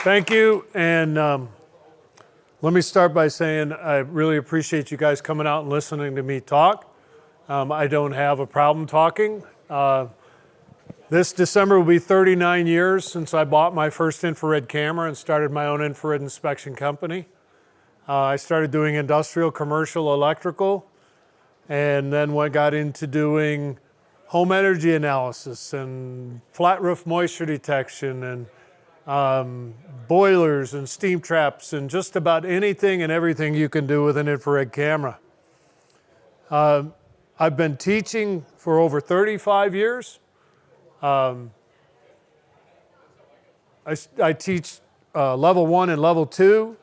Thank you, and let me start by saying I really appreciate you guys coming out and listening to me talk. I don't have a problem talking. This December will be 39 years since I bought my first infrared camera and started my own infrared inspection company. I started doing industrial, commercial, electrical, and then got into doing home energy analysis and flat roof moisture detection and boilers and steam traps and just about anything and everything you can do with an infrared camera. I've been teaching for over 35 years. I teach level 1 and level 2.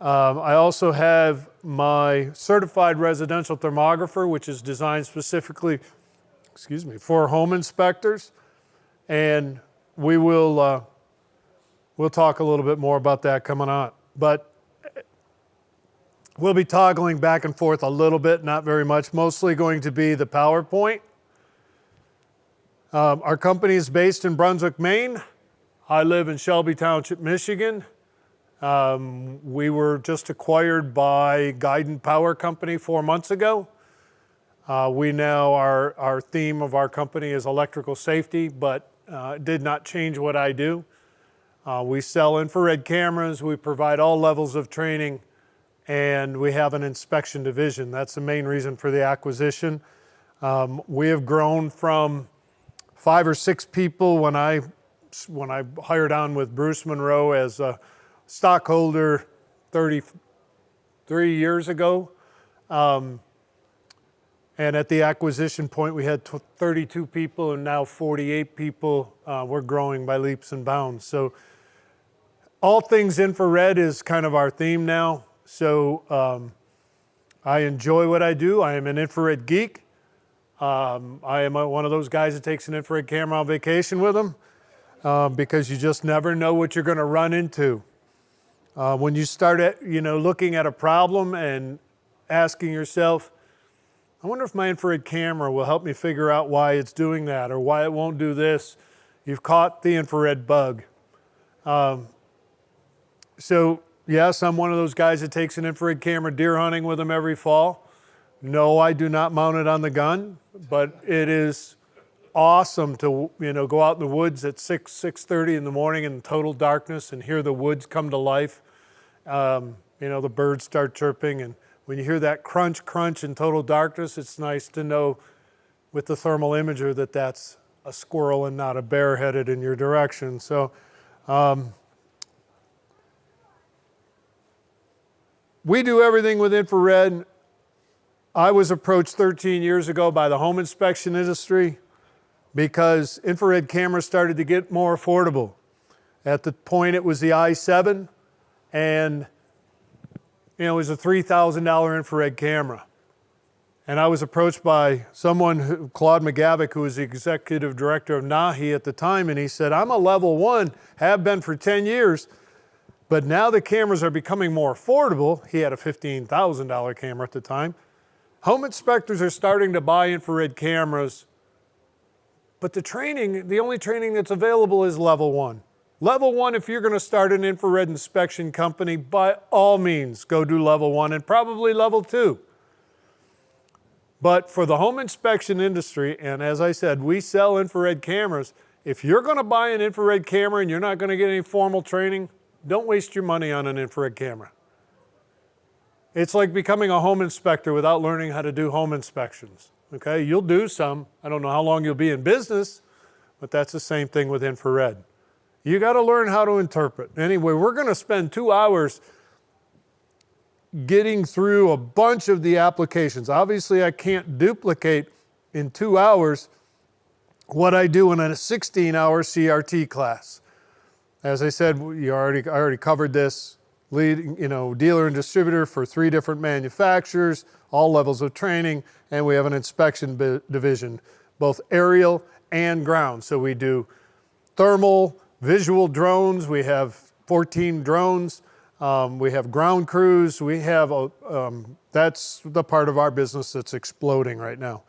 I also have my certified residential thermographer, which is designed specifically, for home inspectors. And we'll talk a little bit more about that coming on. But we'll be toggling back and forth a little bit, not very much, mostly going to be the PowerPoint. Our company is based in Brunswick, Maine. I live in Shelby Township, Michigan. We were just acquired by Guidant Power Company 4 months ago. Our theme of our company is electrical safety, but it did not change what I do. We sell infrared cameras, we provide all levels of training, and we have an inspection division. That's the main reason for the acquisition. We have grown from 5 or 6 people when I hired on with Bruce Monroe as a stockholder 33 years ago. And at the acquisition point, we had 32 people and now 48 people. We're growing by leaps and bounds. So all things infrared is kind of our theme now. So I enjoy what I do. I am an infrared geek. I am one of those guys that takes an infrared camera on vacation with them because you just never know what you're going to run into. When you start looking at a problem and asking yourself, I wonder if my infrared camera will help me figure out why it's doing that or why it won't do this, you've caught the infrared bug. So yes, I'm one of those guys that takes an infrared camera deer hunting with them every fall. No, I do not mount it on the gun, but it is awesome to go out in the woods at 6:30 in the morning in total darkness and hear the woods come to life. The birds start chirping, and when you hear that crunch, crunch in total darkness, it's nice to know with the thermal imager that that's a squirrel and not a bear headed in your direction. So we do everything with infrared. I was approached 13 years ago by the home inspection industry because infrared cameras started to get more affordable. At the point, it was the i7, and it was a $3,000 infrared camera. And I was approached by someone, Claude McGavick, who was the executive director of NAHI at the time, and he said, I'm a level 1, have been for 10 years, but now the cameras are becoming more affordable. He had a $15,000 camera at the time. Home inspectors are starting to buy infrared cameras, but the only training that's available is level 1. Level 1, if you're going to start an infrared inspection company, by all means, go do level 1 and probably level 2. But for the home inspection industry, and as I said, we sell infrared cameras, if you're going to buy an infrared camera and you're not going to get any formal training, don't waste your money on an infrared camera. It's like becoming a home inspector without learning how to do home inspections. Okay, you'll do some. I don't know how long you'll be in business, but that's the same thing with infrared. You got to learn how to interpret. Anyway, we're going to spend 2 hours getting through a bunch of the applications. Obviously, I can't duplicate in 2 hours what I do in a 16-hour CRT class. As I said, I already covered this. Dealer and distributor for 3 different manufacturers, all levels of training, and we have an inspection division, both aerial and ground. So we do thermal, visual drones. We have 14 drones. We have ground crews. We have, that's the part of our business that's exploding right now.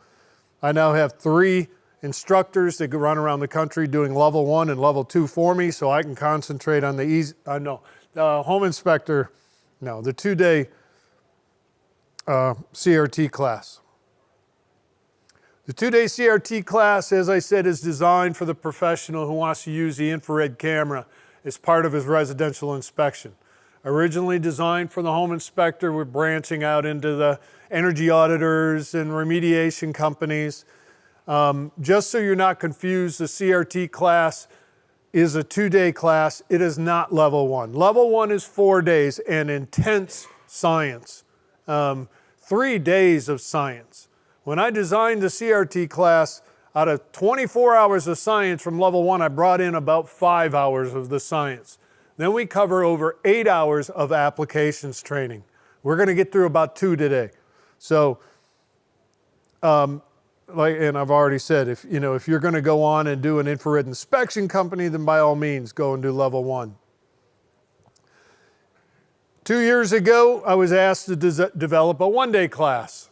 I now have 3 instructors that run around the country doing level 1 and level 2 for me, so I can concentrate on the the home inspector, the 2-day CRT class. The 2-day CRT class, as I said, is designed for the professional who wants to use the infrared camera as part of his residential inspection. Originally designed for the home inspector, we're branching out into the energy auditors and remediation companies. Just so you're not confused, the CRT class is a 2-day class. It is not level 1. Level 1 is 4 days and intense science. 3 days of science. When I designed the CRT class, out of 24 hours of science from level 1, I brought in about 5 hours of the science. Then we cover over 8 hours of applications training. We're going to get through about 2 today. So, and I've already said, if you're going to go on and do an infrared inspection company, then by all means, go and do level 1. 2 years ago, I was asked to develop a 1-day class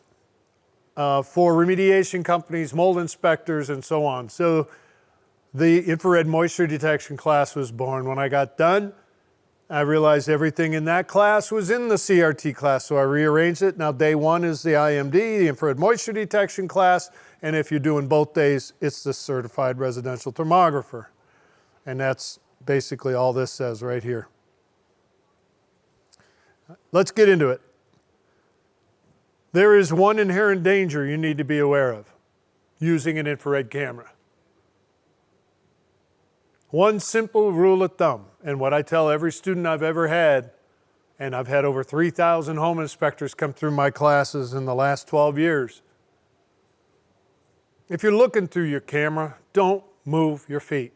for remediation companies, mold inspectors, and so on. So the infrared moisture detection class was born. When I got done, I realized everything in that class was in the CRT class, so I rearranged it. Now day 1 is the IMD, the infrared moisture detection class, and if you're doing both days, it's the certified residential thermographer. And that's basically all this says right here. Let's get into it. There is one inherent danger you need to be aware of using an infrared camera. One simple rule of thumb, and what I tell every student I've ever had, and I've had over 3,000 home inspectors come through my classes in the last 12 years. If you're looking through your camera, don't move your feet.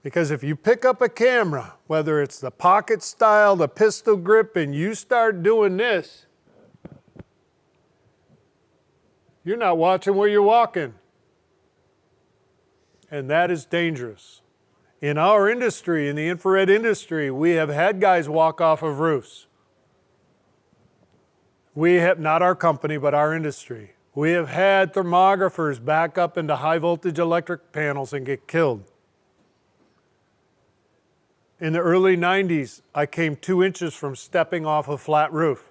Because if you pick up a camera, whether it's the pocket style, the pistol grip, and you start doing this, you're not watching where you're walking. And that is dangerous. In our industry, in the infrared industry, we have had guys walk off of roofs. We have, not our company, but our industry. We have had thermographers back up into high voltage electric panels and get killed. In the early 90s, I came 2 inches from stepping off a flat roof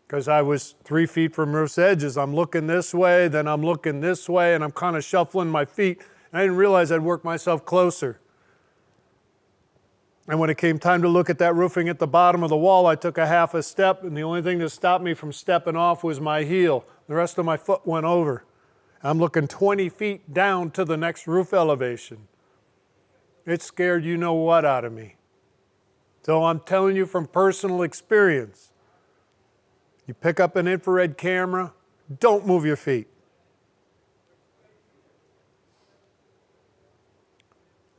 because I was 3 feet from roof's edges. I'm looking this way, then I'm looking this way, and I'm kind of shuffling my feet. And I didn't realize I'd work myself closer. And when it came time to look at that roofing at the bottom of the wall, I took a half a step, and the only thing that stopped me from stepping off was my heel. The rest of my foot went over. I'm looking 20 feet down to the next roof elevation. It scared you know what out of me. So I'm telling you from personal experience, you pick up an infrared camera, don't move your feet.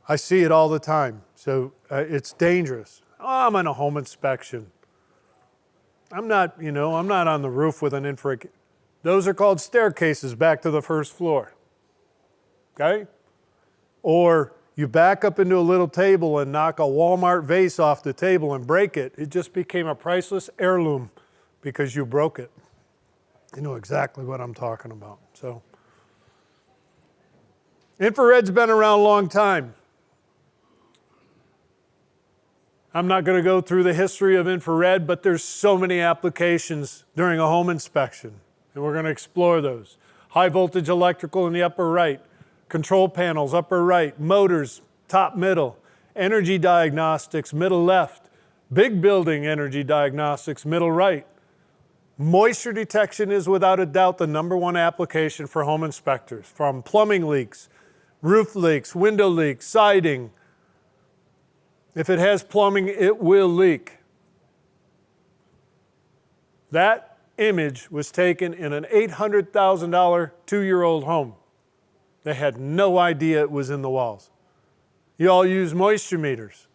I see it all the time, so it's dangerous. Oh, I'm on a home inspection. I'm not on the roof with an infrared. Those are called staircases back to the first floor. Okay? Or you back up into a little table and knock a Walmart vase off the table and break it. It just became a priceless heirloom because you broke it. You know exactly what I'm talking about. So, infrared's been around a long time. I'm not going to go through the history of infrared, but there's so many applications during a home inspection, and we're going to explore those. High voltage electrical in the upper right, control panels upper right, motors top middle, energy diagnostics middle left, big building energy diagnostics middle right. Moisture detection is without a doubt the #1 application for home inspectors, from plumbing leaks, roof leaks, window leaks, siding. If it has plumbing, it will leak. That image was taken in an $800,000 2-year-old home. They had no idea it was in the walls. You all use moisture meters.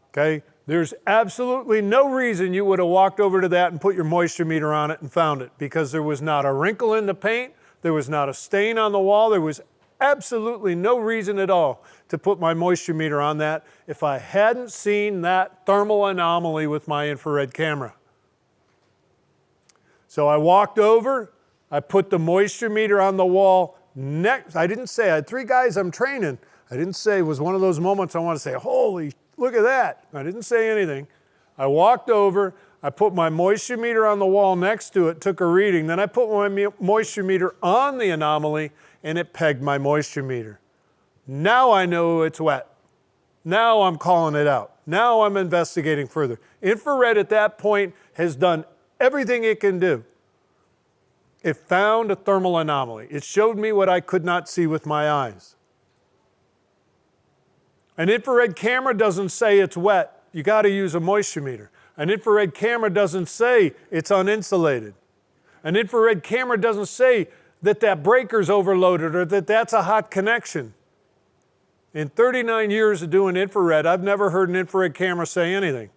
Okay? There's absolutely no reason you would have walked over to that and put your moisture meter on it and found it, because there was not a wrinkle in the paint, there was not a stain on the wall, there was absolutely no reason at all to put my moisture meter on that if I hadn't seen that thermal anomaly with my infrared camera. So I walked over, I put the moisture meter on the wall next. I didn't say, I had 3 guys I'm training. I didn't say, it was one of those moments I want to say, holy, look at that. I didn't say anything. I walked over, I put my moisture meter on the wall next to it, took a reading. Then I put my moisture meter on the anomaly and it pegged my moisture meter. Now I know it's wet. Now I'm calling it out. Now I'm investigating further. Infrared at that point has done everything it can do. It found a thermal anomaly. It showed me what I could not see with my eyes. An infrared camera doesn't say it's wet. You got to use a moisture meter. An infrared camera doesn't say it's uninsulated. An infrared camera doesn't say that that breaker's overloaded or that that's a hot connection. In 39 years of doing infrared, I've never heard an infrared camera say anything.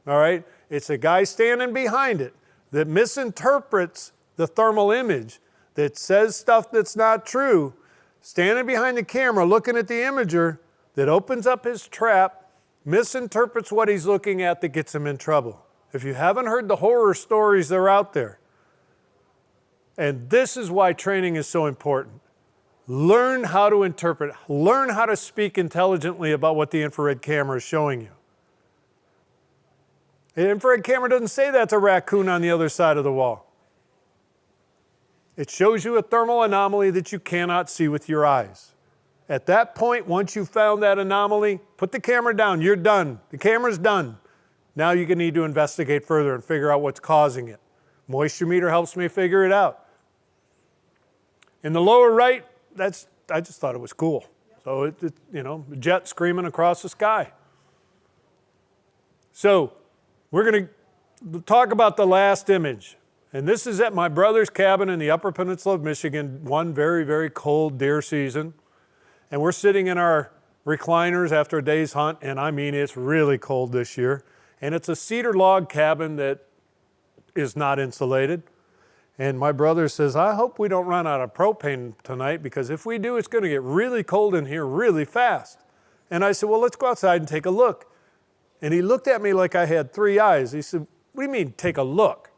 All right? It's a guy standing behind it that misinterprets the thermal image, that says stuff that's not true, standing behind the camera looking at the imager, that opens up his trap, misinterprets what he's looking at, that gets him in trouble. If you haven't heard the horror stories that are out there, and this is why training is so important. Learn how to interpret, learn how to speak intelligently about what the infrared camera is showing you. The infrared camera doesn't say that's a raccoon on the other side of the wall. It shows you a thermal anomaly that you cannot see with your eyes. At that point, once you found that anomaly, put the camera down. You're done. The camera's done. Now you need to investigate further and figure out what's causing it. Moisture meter helps me figure it out. In the lower right, I just thought it was cool. So, you know, a jet screaming across the sky. So, we're going to talk about the last image. And this is at my brother's cabin in the Upper Peninsula of Michigan, one very, very cold deer season. And we're sitting in our recliners after a day's hunt, and I mean, it's really cold this year. And it's a cedar log cabin that is not insulated. And my brother says, I hope we don't run out of propane tonight, because if we do, it's going to get really cold in here really fast. And I said, well, let's go outside and take a look. And he looked at me like I had 3 eyes. He said, what do you mean, take a look?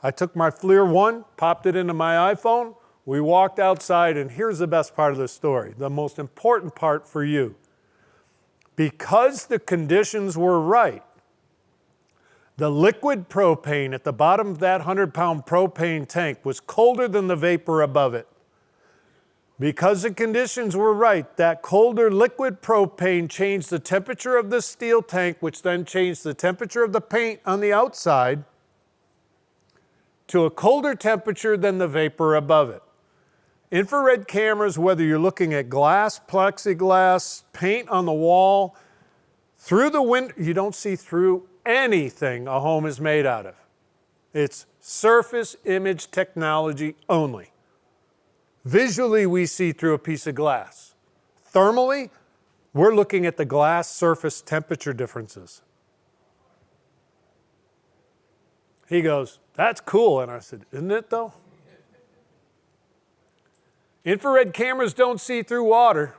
I took my FLIR 1, popped it into my iPhone. We walked outside, and here's the best part of the story, the most important part for you. Because the conditions were right, the liquid propane at the bottom of that 100-pound propane tank was colder than the vapor above it. Because the conditions were right, that colder liquid propane changed the temperature of the steel tank, which then changed the temperature of the paint on the outside to a colder temperature than the vapor above it. Infrared cameras, whether you're looking at glass, plexiglass, paint on the wall, through the window, you don't see through anything a home is made out of. It's surface image technology only. Visually, we see through a piece of glass. Thermally, we're looking at the glass surface temperature differences. He goes, that's cool. And I said, isn't it though? Infrared cameras don't see through water.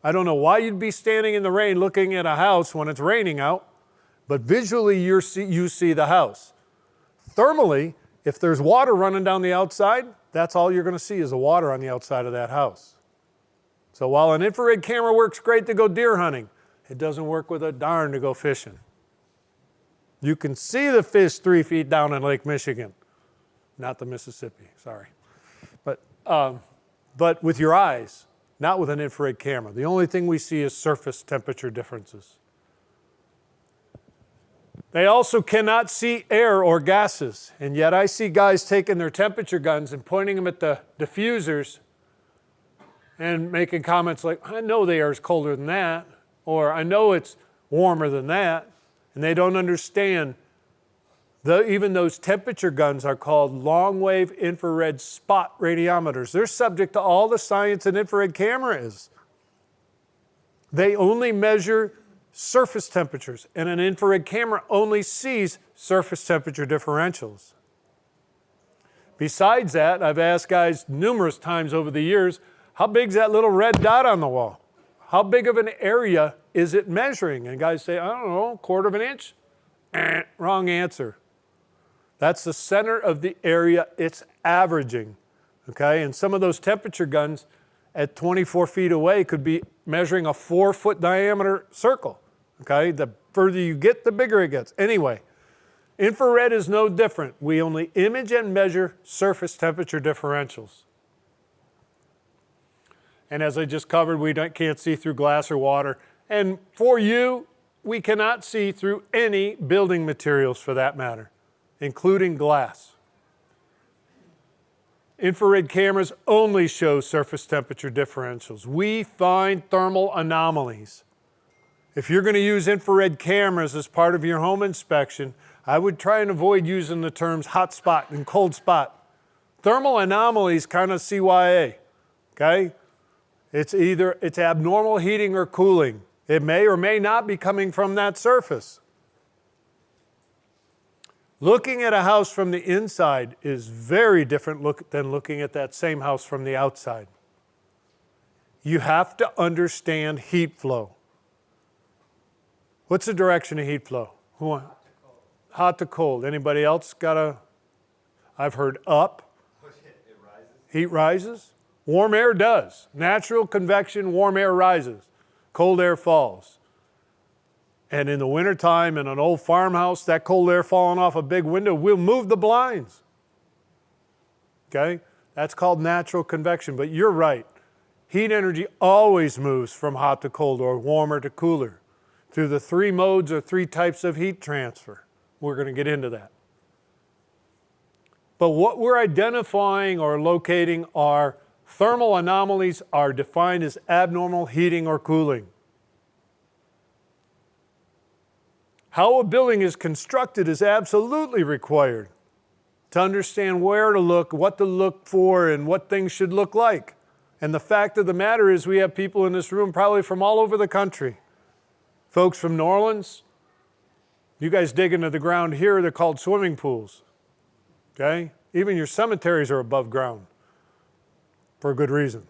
I don't know why you'd be standing in the rain looking at a house when it's raining out, but visually you see the house. Thermally, if there's water running down the outside, that's all you're going to see is the water on the outside of that house. So while an infrared camera works great to go deer hunting, it doesn't work with a darn to go fishing. You can see the fish 3 feet down in Lake Michigan, not the Mississippi, sorry. But with your eyes, not with an infrared camera. The only thing we see is surface temperature differences. They also cannot see air or gases, and yet I see guys taking their temperature guns and pointing them at the diffusers and making comments like, I know the air is colder than that, or I know it's warmer than that, and they don't understand. Even those temperature guns are called long-wave infrared spot radiometers. They're subject to all the science an infrared camera is. They only measure surface temperatures, and an infrared camera only sees surface temperature differentials. Besides that, I've asked guys numerous times over the years, how big is that little red dot on the wall? How big of an area is it measuring? And guys say, I don't know, 1/4 of an inch? Wrong answer. That's the center of the area it's averaging, okay? And some of those temperature guns at 24 feet away could be measuring a 4-foot diameter circle, okay? The further you get, the bigger it gets. Anyway, infrared is no different. We only image and measure surface temperature differentials. And as I just covered, we can't see through glass or water. And for you, we cannot see through any building materials for that matter, including glass. Infrared cameras only show surface temperature differentials. We find thermal anomalies. If you're going to use infrared cameras as part of your home inspection, I would try and avoid using the terms hot spot and cold spot. Thermal anomalies kind of CYA, okay? It's abnormal heating or cooling. It may or may not be coming from that surface. Looking at a house from the inside is very different than looking at that same house from the outside. You have to understand heat flow. What's the direction of heat flow? Hot to cold. Anybody else got a? I've heard up. It rises. Heat rises. Warm air does. Natural convection, warm air rises. Cold air falls. And in the wintertime in an old farmhouse, that cold air falling off a big window will move the blinds. Okay? That's called natural convection. But you're right. Heat energy always moves from hot to cold or warmer to cooler through the 3 modes or 3 types of heat transfer. We're going to get into that. But what we're identifying or locating are thermal anomalies are defined as abnormal heating or cooling. How a building is constructed is absolutely required to understand where to look, what to look for, and what things should look like. And the fact of the matter is we have people in this room probably from all over the country. Folks from New Orleans, you guys dig into the ground here, they're called swimming pools. Okay? Even your cemeteries are above ground for a good reason.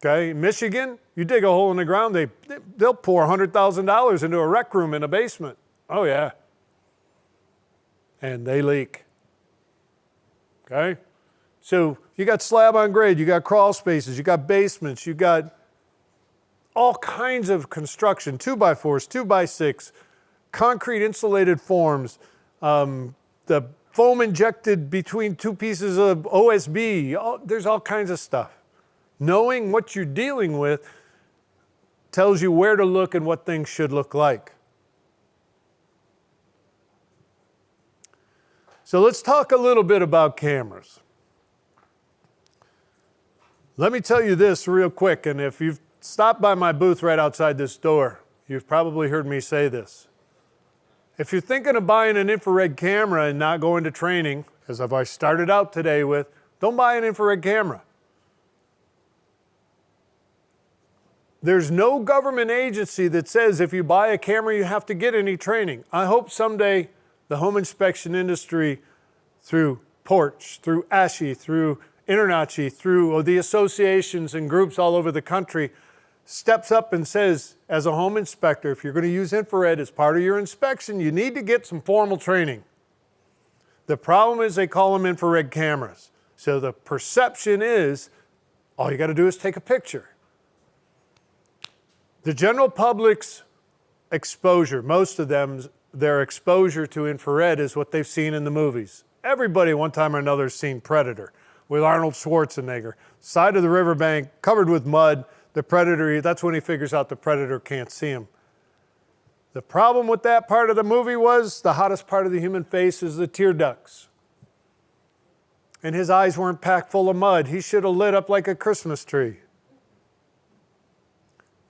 Okay, in Michigan, you dig a hole in the ground, they'll pour $100,000 into a rec room in a basement. Oh yeah. And they leak. Okay? So you got slab on grade, you got crawl spaces, you got basements, you got all kinds of construction, 2x4s, 2x6, concrete insulated forms, the foam injected between 2 pieces of OSB, there's all kinds of stuff. Knowing what you're dealing with tells you where to look and what things should look like. So let's talk a little bit about cameras. Let me tell you this real quick, and if you've stopped by my booth right outside this door, you've probably heard me say this. If you're thinking of buying an infrared camera and not going to training, as I started out today with, don't buy an infrared camera. There's no government agency that says if you buy a camera you have to get any training. I hope someday the home inspection industry, through Porch, through ASHI, through INTERNACHI, through the associations and groups all over the country, steps up and says, as a home inspector, if you're going to use infrared as part of your inspection, you need to get some formal training. The problem is they call them infrared cameras. So the perception is all you got to do is take a picture. The general public's exposure, most of them, their exposure to infrared is what they've seen in the movies. Everybody one time or another has seen Predator with Arnold Schwarzenegger. Side of the riverbank, covered with mud, the Predator, that's when he figures out the Predator can't see him. The problem with that part of the movie was the hottest part of the human face is the tear ducts. And his eyes weren't packed full of mud. He should have lit up like a Christmas tree.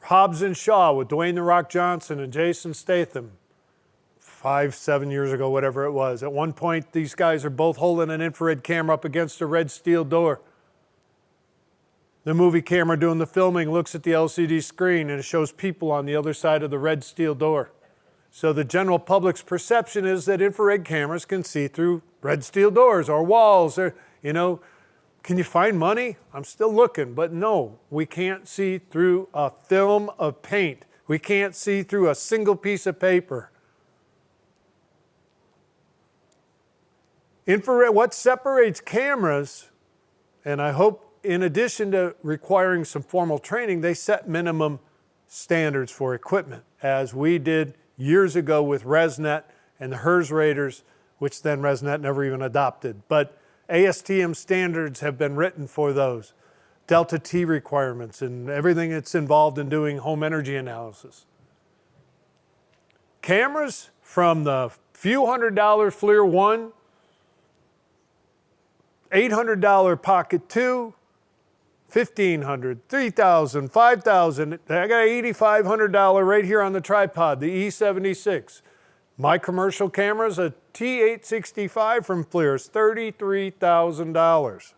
Hobbs and Shaw with Dwayne "The Rock" Johnson and Jason Statham, 5-7 years ago, whatever it was. At one point, these guys are both holding an infrared camera up against a red steel door. The movie camera doing the filming looks at the LCD screen and it shows people on the other side of the red steel door. So the general public's perception is that infrared cameras can see through red steel doors or walls or, you know, can you find money? I'm still looking, but no, we can't see through a film of paint. We can't see through a single piece of paper. Infrared, what separates cameras, and I hope in addition to requiring some formal training, they set minimum standards for equipment, as we did years ago with ResNet and the HERS raters, which then ResNet never even adopted. But ASTM standards have been written for those. Delta T requirements and everything that's involved in doing home energy analysis. Cameras from the few $100 FLIR 1, $800 Pocket 2, $1,500, $3,000, $5,000. I got an $8,500 right here on the tripod, the E76. My commercial camera's a T865 from FLIR, is $33,000.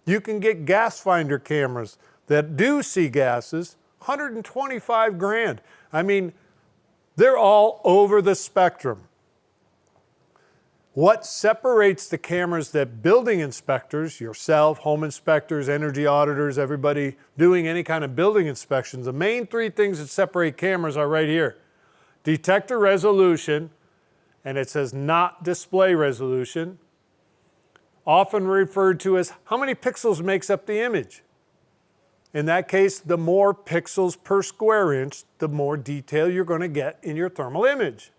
You can get gas finder cameras that do see gases, 125 grand. I mean, they're all over the spectrum. What separates the cameras that building inspectors, yourself, home inspectors, energy auditors, everybody doing any kind of building inspections, the main three things that separate cameras are right here. Detector resolution, and it says not display resolution, often referred to as how many pixels makes up the image. In that case, the more pixels per square inch, the more detail you're going to get in your thermal image.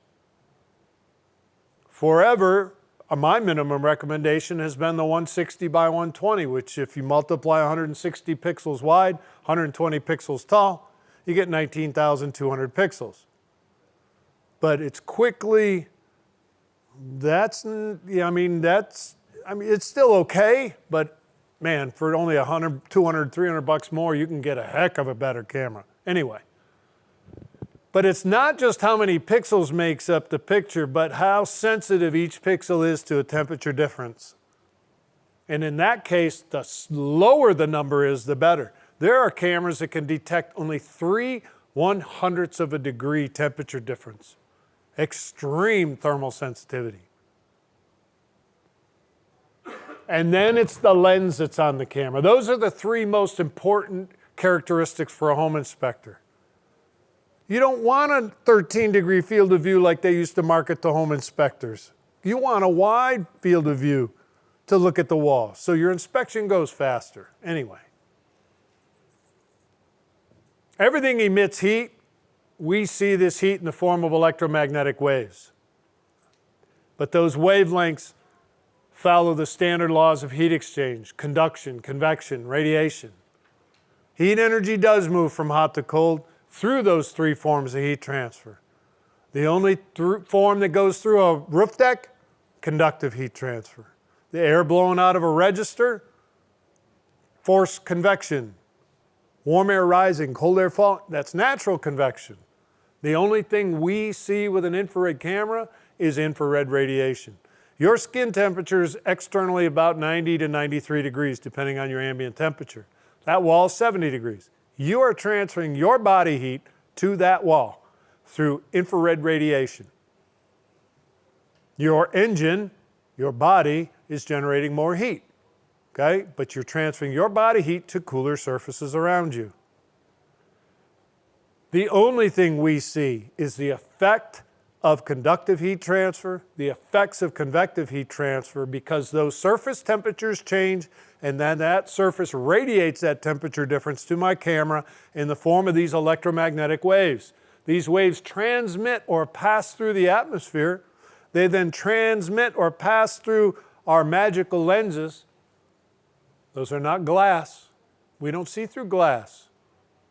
Forever, my minimum recommendation has been the 160 by 120, which if you multiply 160 pixels wide, 120 pixels tall, you get 19,200 pixels. But it's quickly, it's still okay, but man, for only 100, 200, 300 bucks more, you can get a heck of a better camera. Anyway. But it's not just how many pixels makes up the picture, but how sensitive each pixel is to a temperature difference. And in that case, the lower the number is, the better. There are cameras that can detect only 3/100ths of a degree temperature difference. Extreme thermal sensitivity. And then it's the lens that's on the camera. Those are the three most important characteristics for a home inspector. You don't want a 13-degree field of view like they used to market to home inspectors. You want a wide field of view to look at the wall, so your inspection goes faster. Anyway. Everything emits heat. We see this heat in the form of electromagnetic waves. But those wavelengths follow the standard laws of heat exchange, conduction, convection, radiation. Heat energy does move from hot to cold through those three forms of heat transfer. The only form that goes through a roof deck, conductive heat transfer. The air blown out of a register, forced convection. Warm air rising, cold air falling, that's natural convection. The only thing we see with an infrared camera is infrared radiation. Your skin temperature is externally about 90 to 93 degrees, depending on your ambient temperature. That wall is 70 degrees. You are transferring your body heat to that wall through infrared radiation. Your engine, your body, is generating more heat, okay? But you're transferring your body heat to cooler surfaces around you. The only thing we see is the effect of conductive heat transfer, the effects of convective heat transfer, because those surface temperatures change, and then that surface radiates that temperature difference to my camera in the form of these electromagnetic waves. These waves transmit or pass through the atmosphere. They then transmit or pass through our magical lenses. Those are not glass. We don't see through glass.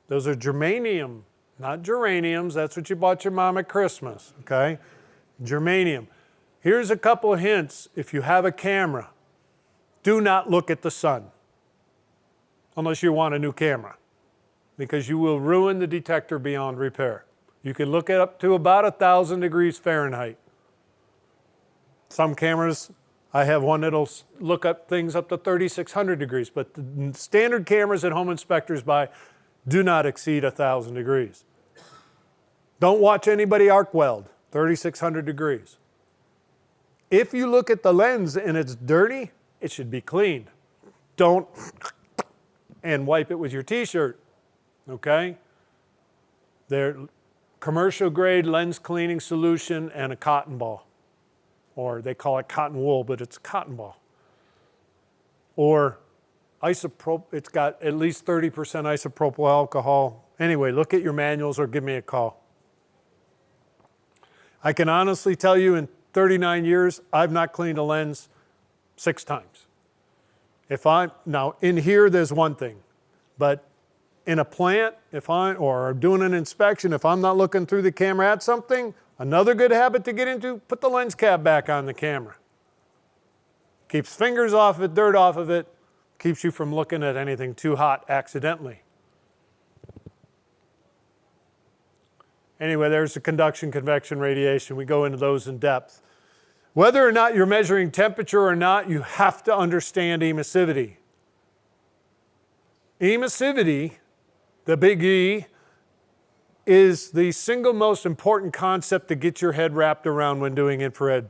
Those are germanium. Not geraniums, that's what you bought your mom at Christmas, okay? Germanium. Here's a couple of hints if you have a camera. Do not look at the sun unless you want a new camera, because you will ruin the detector beyond repair. You can look it up to about 1,000 degrees Fahrenheit. Some cameras, I have one that'll look up things up to 3,600 degrees, but the standard cameras that home inspectors buy do not exceed 1,000 degrees. Don't watch anybody arc weld, 3,600 degrees. If you look at the lens and it's dirty, it should be cleaned. Don't and wipe it with your t-shirt, okay? They're commercial grade lens cleaning solution and a cotton ball. or they call it cotton wool, but it's a cotton ball. Or it's got at least 30% isopropyl alcohol. Anyway, look at your manuals or give me a call. I can honestly tell you in 39 years, I've not cleaned a lens 6 times. Now in here, there's one thing, but in a plant, or doing an inspection, if I'm not looking through the camera at something, another good habit to get into, put the lens cap back on the camera. Keeps fingers off of it, dirt off of it, keeps you from looking at anything too hot accidentally. Anyway, there's the conduction, convection, radiation. We go into those in depth. Whether or not you're measuring temperature or not, you have to understand emissivity. Emissivity, the big E, is the single most important concept to get your head wrapped around when doing infrared.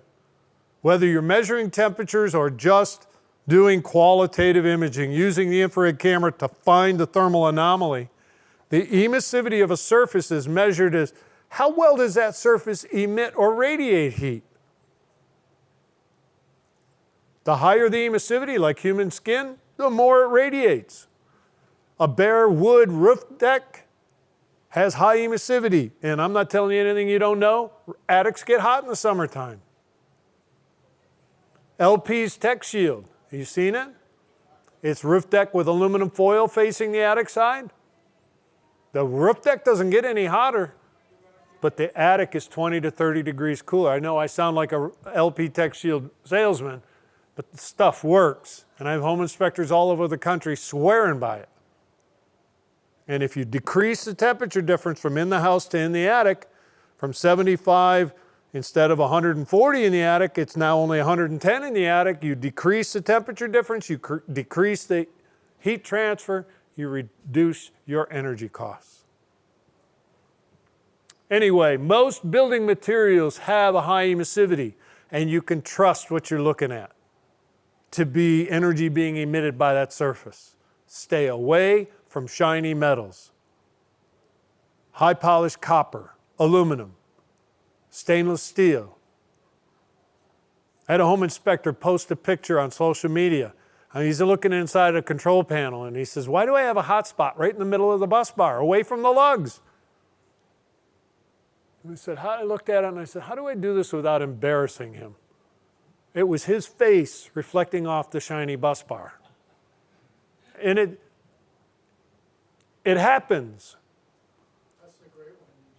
Whether you're measuring temperatures or just doing qualitative imaging, using the infrared camera to find the thermal anomaly, the emissivity of a surface is measured as how well does that surface emit or radiate heat. The higher the emissivity, like human skin, the more it radiates. A bare wood roof deck has high emissivity, and I'm not telling you anything you don't know. Attics get hot in the summertime. LP's Tech Shield, have you seen it? It's roof deck with aluminum foil facing the attic side. The roof deck doesn't get any hotter, but the attic is 20 to 30 degrees cooler. I know I sound like a LP Tech Shield salesman, but the stuff works. And I have home inspectors all over the country swearing by it. And if you decrease the temperature difference from in the house to in the attic, from 75 instead of 140 in the attic, it's now only 110 in the attic. You decrease the temperature difference, you decrease the heat transfer, you reduce your energy costs. Anyway, most building materials have a high emissivity, and you can trust what you're looking at to be energy being emitted by that surface. Stay away from shiny metals. High polished copper, aluminum, stainless steel. I had a home inspector post a picture on social media, and he's looking inside a control panel, and he says, "Why do I have a hot spot right in the middle of the bus bar, away from the lugs?" And I looked at it and I said, how do I do this without embarrassing him? It was his face reflecting off the shiny bus bar. And it happens. That's the great one. You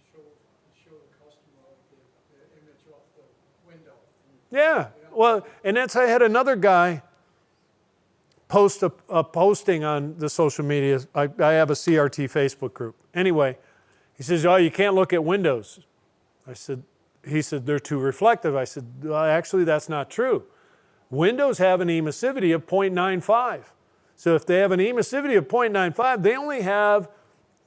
show the customer the image off the window. Yeah. Well, and I had another guy post a posting on the social media. I have a CRT Facebook group. Anyway, he says, "Oh, you can't look at windows." He said, "They're too reflective." I said, "Well, actually, that's not true. Windows have an emissivity of 0.95. So if they have an emissivity of 0.95, they only have,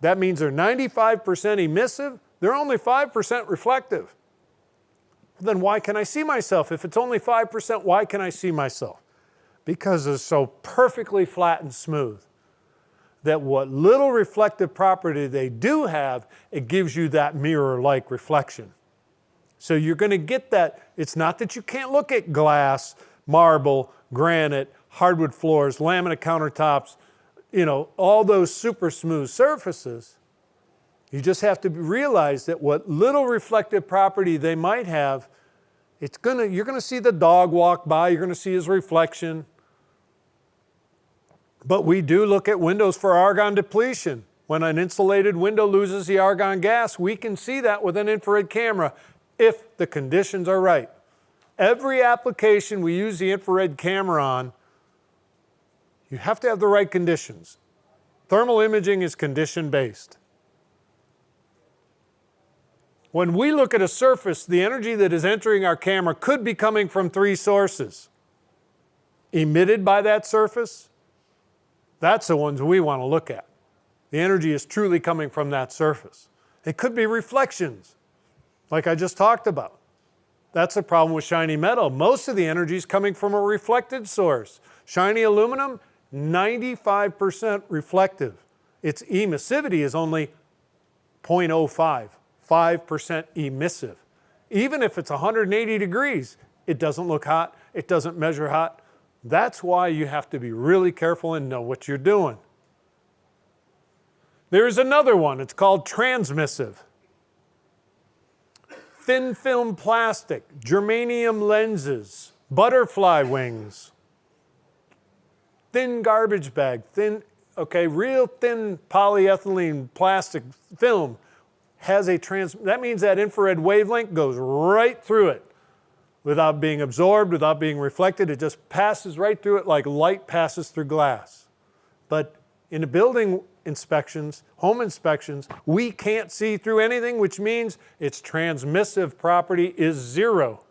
that means they're 95% emissive, they're only 5% reflective. Then why can I see myself? If it's only 5%, why can I see myself? Because it's so perfectly flat and smooth that what little reflective property they do have, it gives you that mirror-like reflection. So you're going to get that. It's not that you can't look at glass, marble, granite, hardwood floors, laminate countertops, all those super smooth surfaces. You just have to realize that what little reflective property they might have, you're going to see the dog walk by, you're going to see his reflection. But we do look at windows for argon depletion. When an insulated window loses the argon gas, we can see that with an infrared camera if the conditions are right. Every application we use the infrared camera on, you have to have the right conditions. Thermal imaging is condition-based. When we look at a surface, the energy that is entering our camera could be coming from 3 sources. Emitted by that surface, that's the ones we want to look at. The energy is truly coming from that surface. It could be reflections, like I just talked about. That's the problem with shiny metal. Most of the energy is coming from a reflected source. Shiny aluminum, 95% reflective. Its emissivity is only 0.05, 5% emissive. Even if it's 180 degrees, It doesn't look hot. It doesn't measure hot. That's why you have to be really careful and know what you're doing. There's another one. It's called transmissive. Thin film plastic, germanium lenses, butterfly wings, thin garbage bag, real thin polyethylene plastic film has that means that infrared wavelength goes right through it without being absorbed, without being reflected. It just passes right through it like light passes through glass. But in the building inspections, home inspections, we can't see through anything, which means its transmissive property is 0.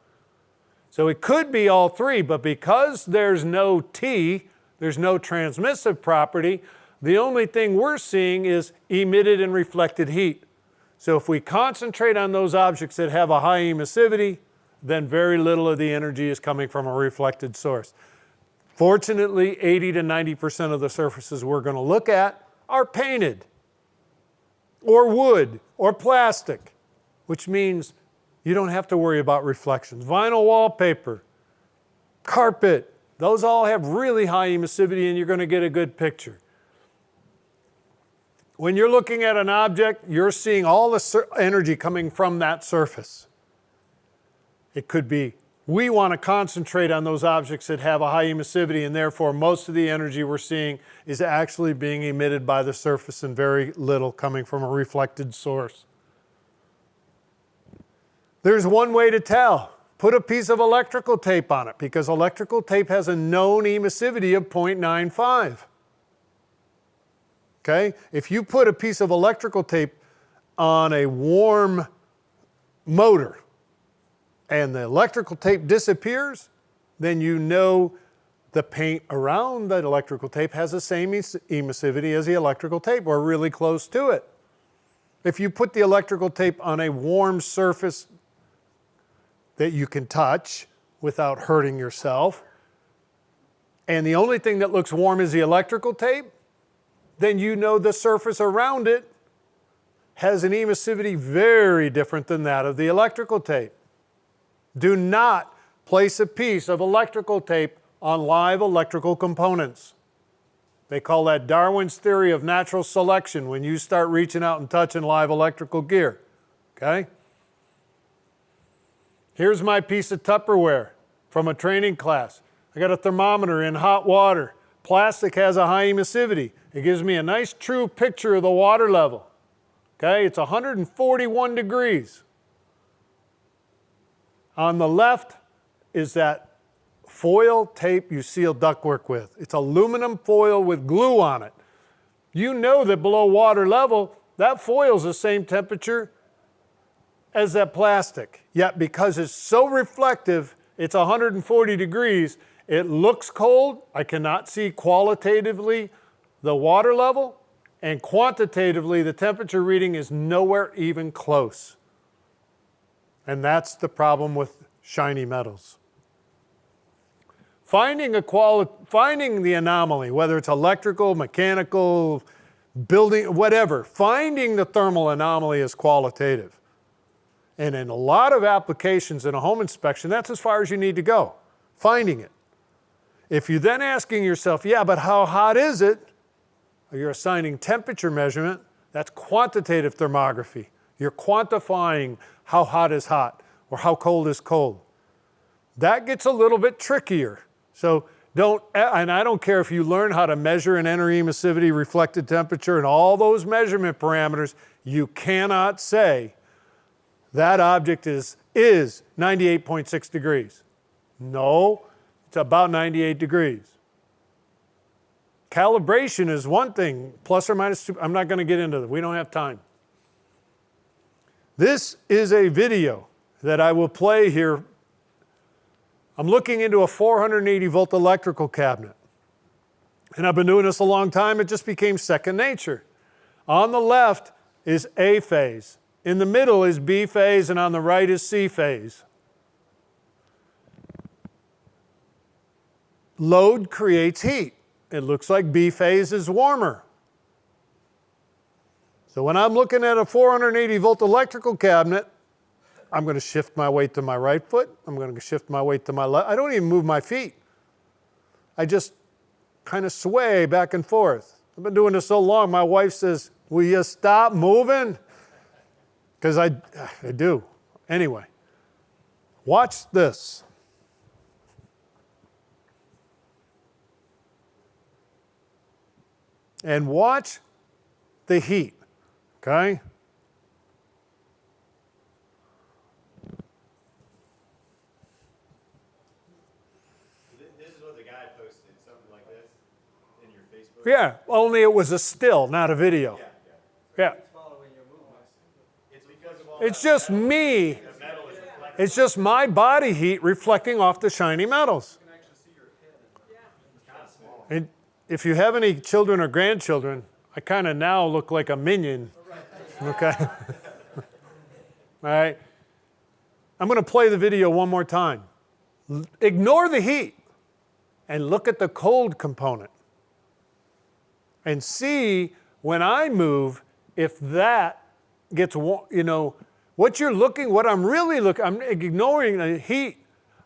So it could be all 3, but because there's no T, there's no transmissive property, the only thing we're seeing is emitted and reflected heat. So if we concentrate on those objects that have a high emissivity, then very little of the energy is coming from a reflected source. Fortunately, 80 to 90% of the surfaces we're going to look at are painted, or wood, or plastic, which means you don't have to worry about reflections. Vinyl wallpaper, carpet, those all have really high emissivity and you're going to get a good picture. When you're looking at an object, you're seeing all the energy coming from that surface. It could be, we want to concentrate on those objects that have a high emissivity, and therefore most of the energy we're seeing is actually being emitted by the surface and very little coming from a reflected source. There's one way to tell. Put a piece of electrical tape on it, because electrical tape has a known emissivity of 0.95. Okay? If you put a piece of electrical tape on a warm motor and the electrical tape disappears, then you know the paint around that electrical tape has the same emissivity as the electrical tape, or really close to it. If you put the electrical tape on a warm surface that you can touch without hurting yourself, and the only thing that looks warm is the electrical tape, then you know the surface around it has an emissivity very different than that of the electrical tape. Do not place a piece of electrical tape on live electrical components. They call that Darwin's theory of natural selection when you start reaching out and touching live electrical gear. Okay? Here's my piece of Tupperware from a training class. I got a thermometer in hot water. Plastic has a high emissivity. It gives me a nice true picture of the water level. Okay, it's 141 degrees. On the left is that foil tape you seal ductwork with. It's aluminum foil with glue on it. You know that below water level, that foil's the same temperature as that plastic. Yet because it's so reflective, it's 140 degrees. It looks cold. I cannot see qualitatively the water level, and quantitatively the temperature reading is nowhere even close. And that's the problem with shiny metals. Finding the anomaly, whether it's electrical, mechanical, building, whatever, finding the thermal anomaly is qualitative. And in a lot of applications in a home inspection, that's as far as you need to go, finding it. If you're then asking yourself, yeah, but how hot is it? Or you're assigning temperature measurement, that's quantitative thermography. You're quantifying how hot is hot or how cold is cold. That gets a little bit trickier. So and I don't care if you learn how to measure and enter emissivity, reflected temperature, and all those measurement parameters, you cannot say that object is 98.6 degrees. No, it's about 98 degrees. Calibration is one thing, plus or minus 2. I'm not going to get into that. We don't have time. This is a video that I will play here. I'm looking into a 480 volt electrical cabinet. And I've been doing this a long time. It just became second nature. On the left is A phase. In the middle is B phase, and on the right is C phase. Load creates heat. It looks like B phase is warmer. So when I'm looking at a 480 volt electrical cabinet, I'm going to shift my weight to my right foot. I'm going to shift my weight to my left. I don't even move my feet. I just kind of sway back and forth. I've been doing this so long, my wife says, will you stop moving? Because I do. Anyway, watch this. And watch the heat, okay? This is what the guy posted, something like this, in your Facebook? Yeah, only it was a still, not a video. Yeah. Following your movements. It's because of all It's just me. the metal is reflecting. It's just my body heat reflecting off the shiny metals. You can actually see your head. It's kind of small. And if you have any children or grandchildren, I kind of now look like a minion. Okay? All right? I'm going to play the video one more time. Ignore the heat and look at the cold component. And see when I move if that gets, you know, what I'm really looking, I'm ignoring the heat.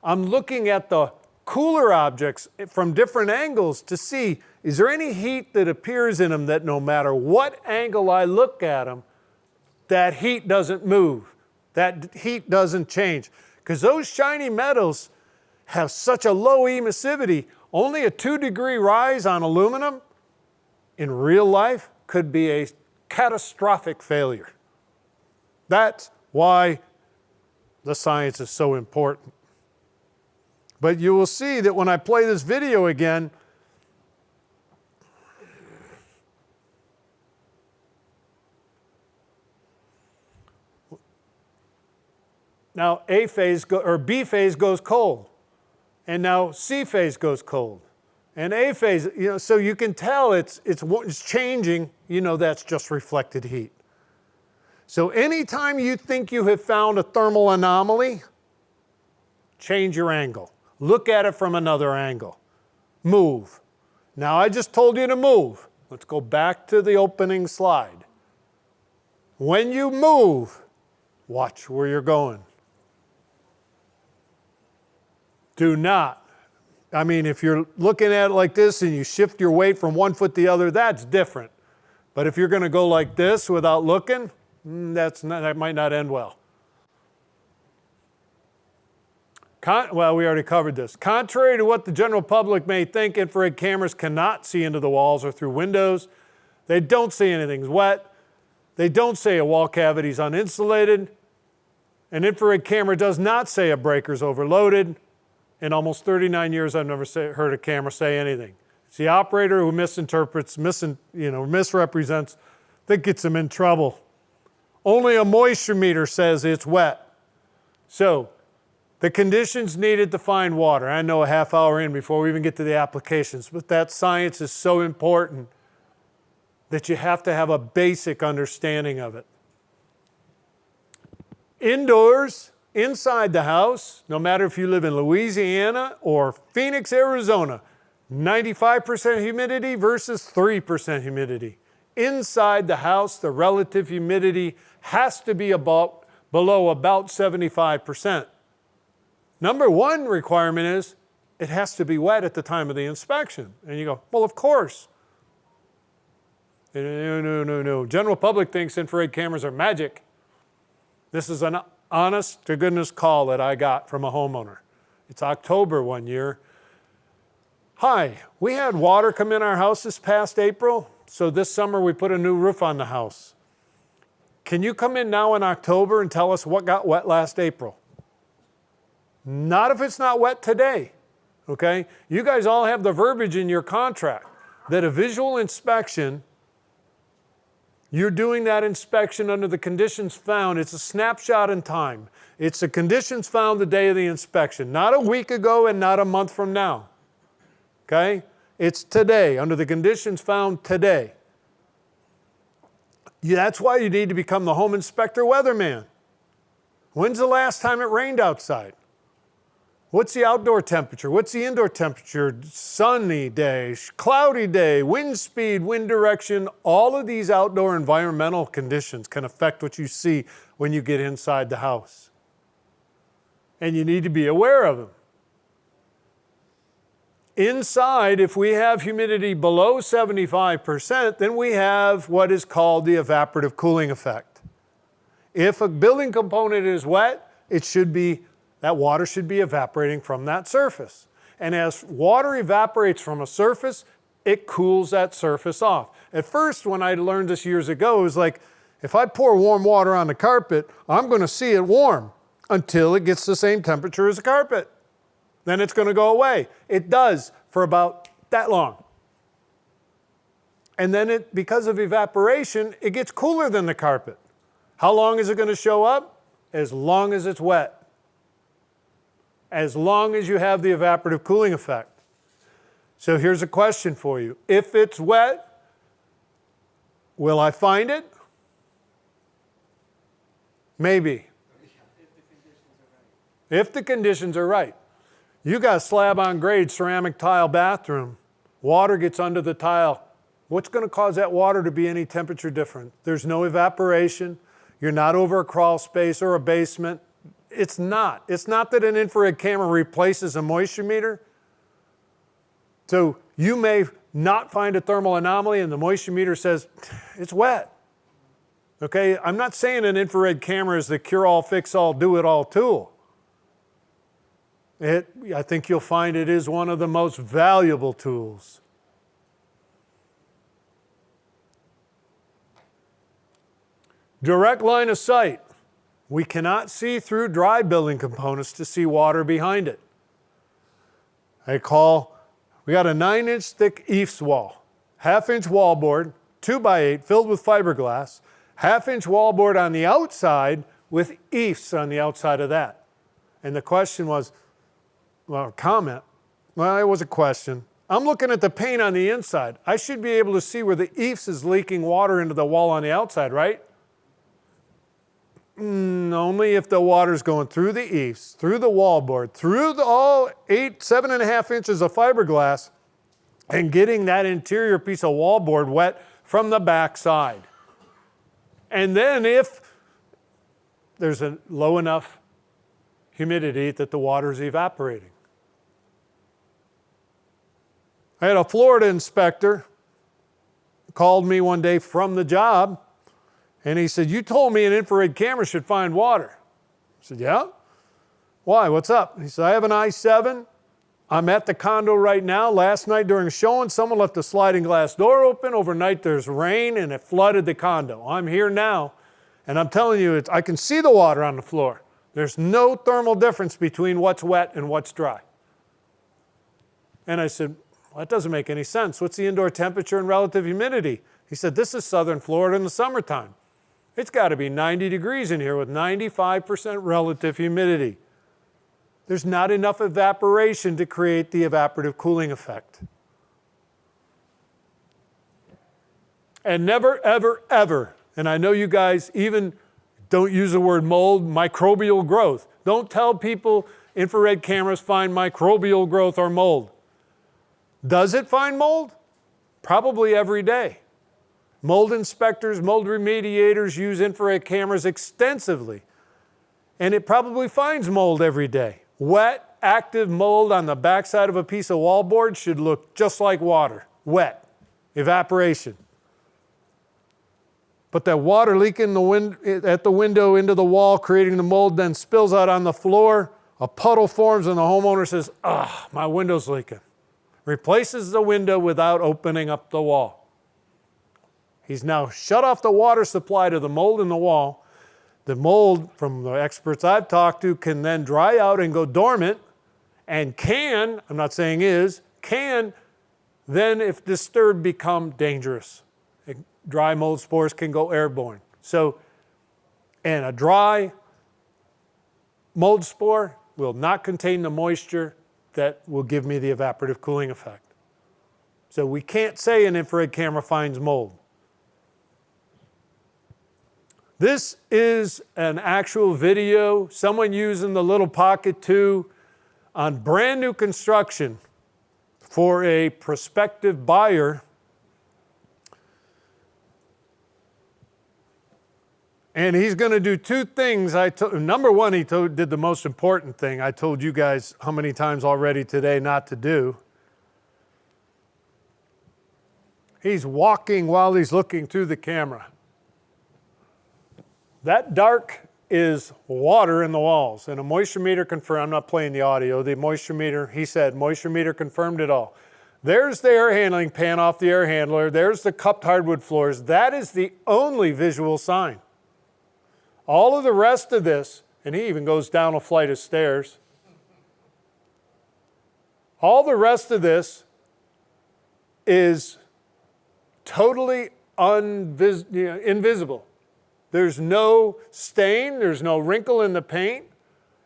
I'm looking at the cooler objects from different angles to see, is there any heat that appears in them that no matter what angle I look at them, that heat doesn't move, that heat doesn't change. Because those shiny metals have such a low emissivity, only a 2-degree rise on aluminum in real life could be a catastrophic failure. That's why the science is so important. But you will see that when I play this video again, now B phase goes cold, and now C phase goes cold, and A phase, you know, so you can tell it's changing. You know, that's just reflected heat. So anytime you think you have found a thermal anomaly, change your angle. Look at it from another angle. Move. Now I just told you to move. Let's go back to the opening slide. When you move, watch where you're going. Do not. I mean, if you're looking at it like this and you shift your weight from one foot to the other, that's different. But if you're going to go like this without looking, that might not end well. Well, we already covered this. Contrary to what the general public may think, infrared cameras cannot see into the walls or through windows. They don't say anything's wet. They don't say a wall cavity is uninsulated. An infrared camera does not say a breaker's overloaded. In almost 39 years, I've never heard a camera say anything. It's the operator who misinterprets, misrepresents, that gets them in trouble. Only a moisture meter says it's wet. So, the conditions needed to find water. I know a half hour in before we even get to the applications, but that science is so important that you have to have a basic understanding of it. Indoors, inside the house, no matter if you live in Louisiana or Phoenix, Arizona, 95% humidity versus 3% humidity. Inside the house, the relative humidity has to be below about 75%. Number one requirement is it has to be wet at the time of the inspection. And you go, well, of course. No. General public thinks infrared cameras are magic. This is an honest to goodness call that I got from a homeowner. It's October one year. Hi, we had water come in our house this past April, so this summer we put a new roof on the house. Can you come in now in October and tell us what got wet last April? Not if it's not wet today, okay? You guys all have the verbiage in your contract that a visual inspection, you're doing that inspection under the conditions found. It's a snapshot in time. It's the conditions found the day of the inspection, not a week ago and not a month from now, okay? It's today, under the conditions found today. That's why you need to become the home inspector weatherman. When's the last time it rained outside? What's the outdoor temperature? What's the indoor temperature? Sunny day, cloudy day, wind speed, wind direction. All of these outdoor environmental conditions can affect what you see when you get inside the house. and you need to be aware of them. Inside, if we have humidity below 75%, then we have what is called the evaporative cooling effect. If a building component is wet, that water should be evaporating from that surface. And as water evaporates from a surface, it cools that surface off. At first, when I learned this years ago, it was like, if I pour warm water on the carpet, I'm going to see it warm until it gets the same temperature as the carpet. Then it's going to go away. It does for about that long. And then because of evaporation, it gets cooler than the carpet. How long is it going to show up? As long as it's wet. As long as you have the evaporative cooling effect. So here's a question for you. If it's wet, will I find it? Maybe. If the conditions are right. You got a slab on grade ceramic tile bathroom. Water gets under the tile. What's going to cause that water to be any temperature different? There's no evaporation. You're not over a crawl space or a basement. It's not. It's not that an infrared camera replaces a moisture meter. So you may not find a thermal anomaly and the moisture meter says, it's wet. Okay, I'm not saying an infrared camera is the cure-all, fix-all, do-it-all tool. I think you'll find it is one of the most valuable tools. Direct line of sight. We cannot see through dry building components to see water behind it. We got a 9-inch thick eaves wall, 1/2-inch wallboard, 2x8 filled with fiberglass, 1/2-inch wallboard on the outside with eaves on the outside of that. And the question was, well, comment. Well, it was a question. I'm looking at the paint on the inside. I should be able to see where the eaves is leaking water into the wall on the outside, right? Only if the water's going through the eaves, through the wallboard, through all 7.5 inches of fiberglass, and getting that interior piece of wallboard wet from the back side. And then if there's a low enough humidity that the water is evaporating. I had a Florida inspector called me one day from the job, and he said, you told me an infrared camera should find water. I said, yeah? Why? What's up? He said, I have an i7. I'm at the condo right now. Last night during showing, someone left the sliding glass door open. Overnight there's rain and it flooded the condo. I'm here now, and I'm telling you, I can see the water on the floor. There's no thermal difference between what's wet and what's dry. And I said, well, that doesn't make any sense. What's the indoor temperature and relative humidity? He said, this is southern Florida in the summertime. It's got to be 90 degrees in here with 95% relative humidity. There's not enough evaporation to create the evaporative cooling effect. And never, ever, ever, and I know you guys even don't use the word mold, microbial growth. Don't tell people infrared cameras find microbial growth or mold. Does it find mold? Probably every day. Mold inspectors, mold remediators use infrared cameras extensively. And it probably finds mold every day. Wet, active mold on the backside of a piece of wallboard should look just like water. Wet. Evaporation. But that water leaking at the window into the wall, creating the mold, then spills out on the floor. A puddle forms and the homeowner says, my window's leaking. Replaces the window without opening up the wall. He's now shut off the water supply to the mold in the wall. The mold, from the experts I've talked to, can then dry out and go dormant, and can, I'm not saying is, can then, if disturbed, become dangerous. Dry mold spores can go airborne. So, and a dry mold spore will not contain the moisture that will give me the evaporative cooling effect. So we can't say an infrared camera finds mold. This is an actual video, someone using the little Pocket 2 on brand new construction for a prospective buyer. And he's going to do two things. Number one, did the most important thing I told you guys how many times already today not to do. He's walking while he's looking through the camera. That dark is water in the walls. And a moisture meter confirmed, I'm not playing the audio, the moisture meter, he said, moisture meter confirmed it all. There's the air handling pan off the air handler. There's the cupped hardwood floors. That is the only visual sign. All of the rest of this, and he even goes down a flight of stairs. All the rest of this is totally invisible. There's no stain, there's no wrinkle in the paint,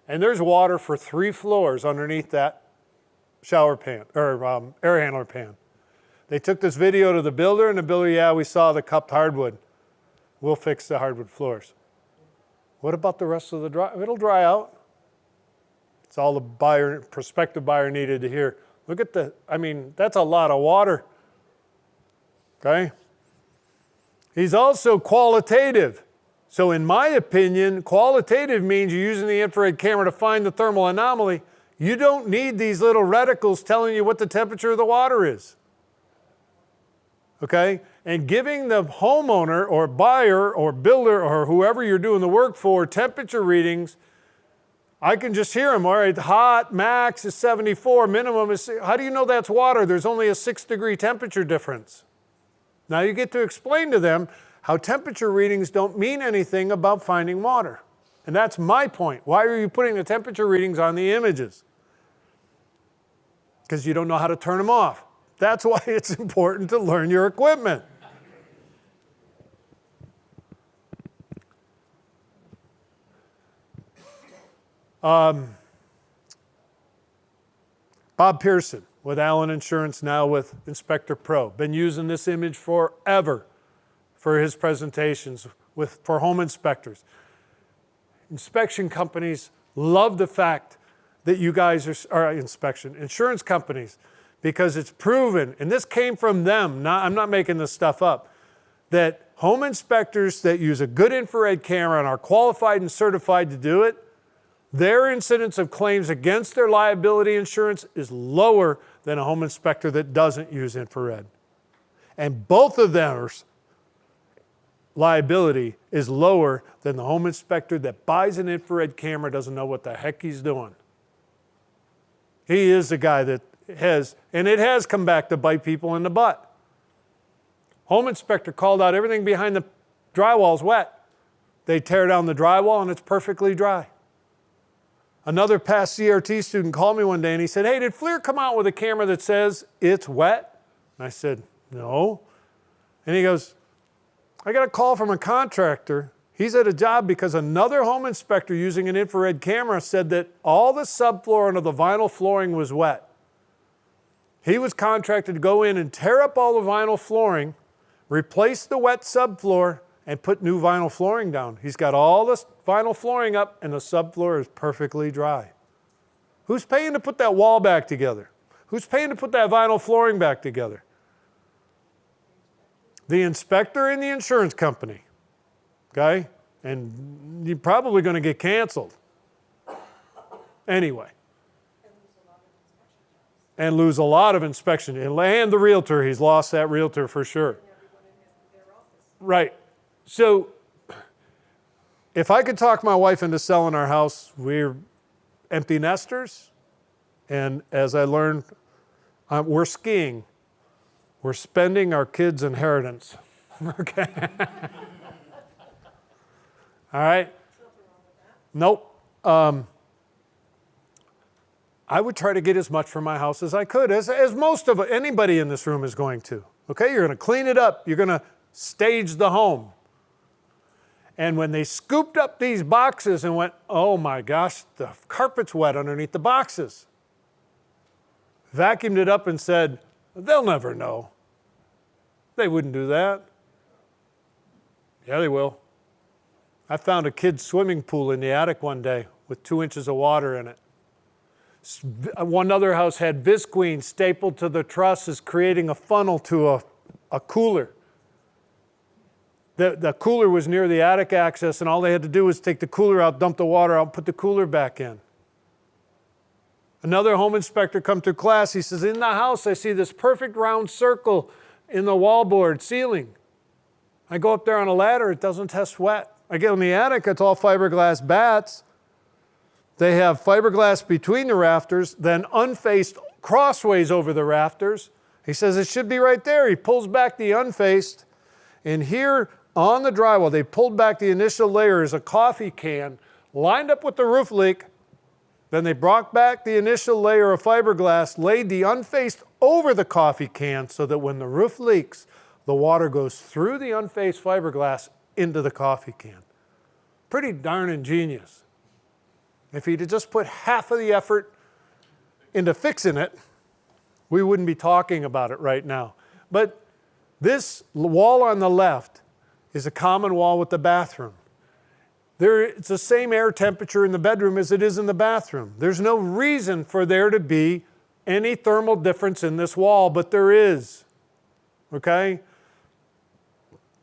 and there's water for 3 floors underneath that shower pan, or air handler pan. They took this video to the builder, and the builder, yeah, we saw the cupped hardwood. We'll fix the hardwood floors. What about the rest of the dry? It'll dry out. It's all the prospective buyer needed to hear. Look at that's a lot of water. Okay? He's also qualitative. So in my opinion, qualitative means you're using the infrared camera to find the thermal anomaly. You don't need these little reticles telling you what the temperature of the water is. Okay? And giving the homeowner or buyer or builder or whoever you're doing the work for temperature readings, I can just hear them. All right, hot, max is 74, minimum is, how do you know that's water? There's only a 6-degree temperature difference. Now you get to explain to them how temperature readings don't mean anything about finding water. And that's my point. Why are you putting the temperature readings on the images? Because you don't know how to turn them off. That's why it's important to learn your equipment. Bob Pearson with Allen Insurance, now with Inspector Pro. Been using this image forever for his presentations for home inspectors. Inspection companies love the fact that you guys are insurance companies, because it's proven, and this came from them, I'm not making this stuff up, that home inspectors that use a good infrared camera and are qualified and certified to do it, their incidence of claims against their liability insurance is lower than a home inspector that doesn't use infrared. And both of theirs liability is lower than the home inspector that buys an infrared camera, doesn't know what the heck he's doing. He is the guy that has, and it has come back to bite people in the butt. Home inspector called out everything behind the drywall's wet. They tear down the drywall and it's perfectly dry. Another past CRT student called me one day and he said, hey, did FLIR come out with a camera that says it's wet? And I said, no. And he goes, I got a call from a contractor. He's at a job because another home inspector using an infrared camera said that all the subfloor under the vinyl flooring was wet. He was contracted to go in and tear up all the vinyl flooring, replace the wet subfloor, and put new vinyl flooring down. He's got all this vinyl flooring up and the subfloor is perfectly dry. Who's paying to put that wall back together? Who's paying to put that vinyl flooring back together? The inspector and the insurance company. Okay? And you're probably going to get canceled. Anyway. And lose a lot of inspection. And the realtor, he's lost that realtor for sure. Right. So, if I could talk my wife into selling our house, we're empty nesters. And as I learned, we're skiing. We're spending our kids' inheritance. Okay? All right? Nope. I would try to get as much from my house as I could, as most of anybody in this room is going to. Okay? You're going to clean it up. You're going to stage the home. And when they scooped up these boxes and went, oh my gosh, the carpet's wet underneath the boxes. Vacuumed it up and said, they'll never know. They wouldn't do that. Yeah, they will. I found a kid's swimming pool in the attic one day with 2 inches of water in it. One other house had visqueen stapled to the trusses, creating a funnel to a cooler. The cooler was near the attic access, and all they had to do was take the cooler out, dump the water out, and put the cooler back in. Another home inspector come to class. He says, in the house, I see this perfect round circle in the wallboard ceiling. I go up there on a ladder, it doesn't test wet. I get in the attic, it's all fiberglass bats. They have fiberglass between the rafters, then unfaced crossways over the rafters. He says it should be right there. He pulls back the unfaced, and here on the drywall, they pulled back the initial layer as a coffee can, lined up with the roof leak. Then they brought back the initial layer of fiberglass, laid the unfaced over the coffee can so that when the roof leaks, the water goes through the unfaced fiberglass into the coffee can. Pretty darn ingenious. If he'd have just put half of the effort into fixing it, we wouldn't be talking about it right now. But this wall on the left is a common wall with the bathroom. It's the same air temperature in the bedroom as it is in the bathroom. There's no reason for there to be any thermal difference in this wall, but there is, okay?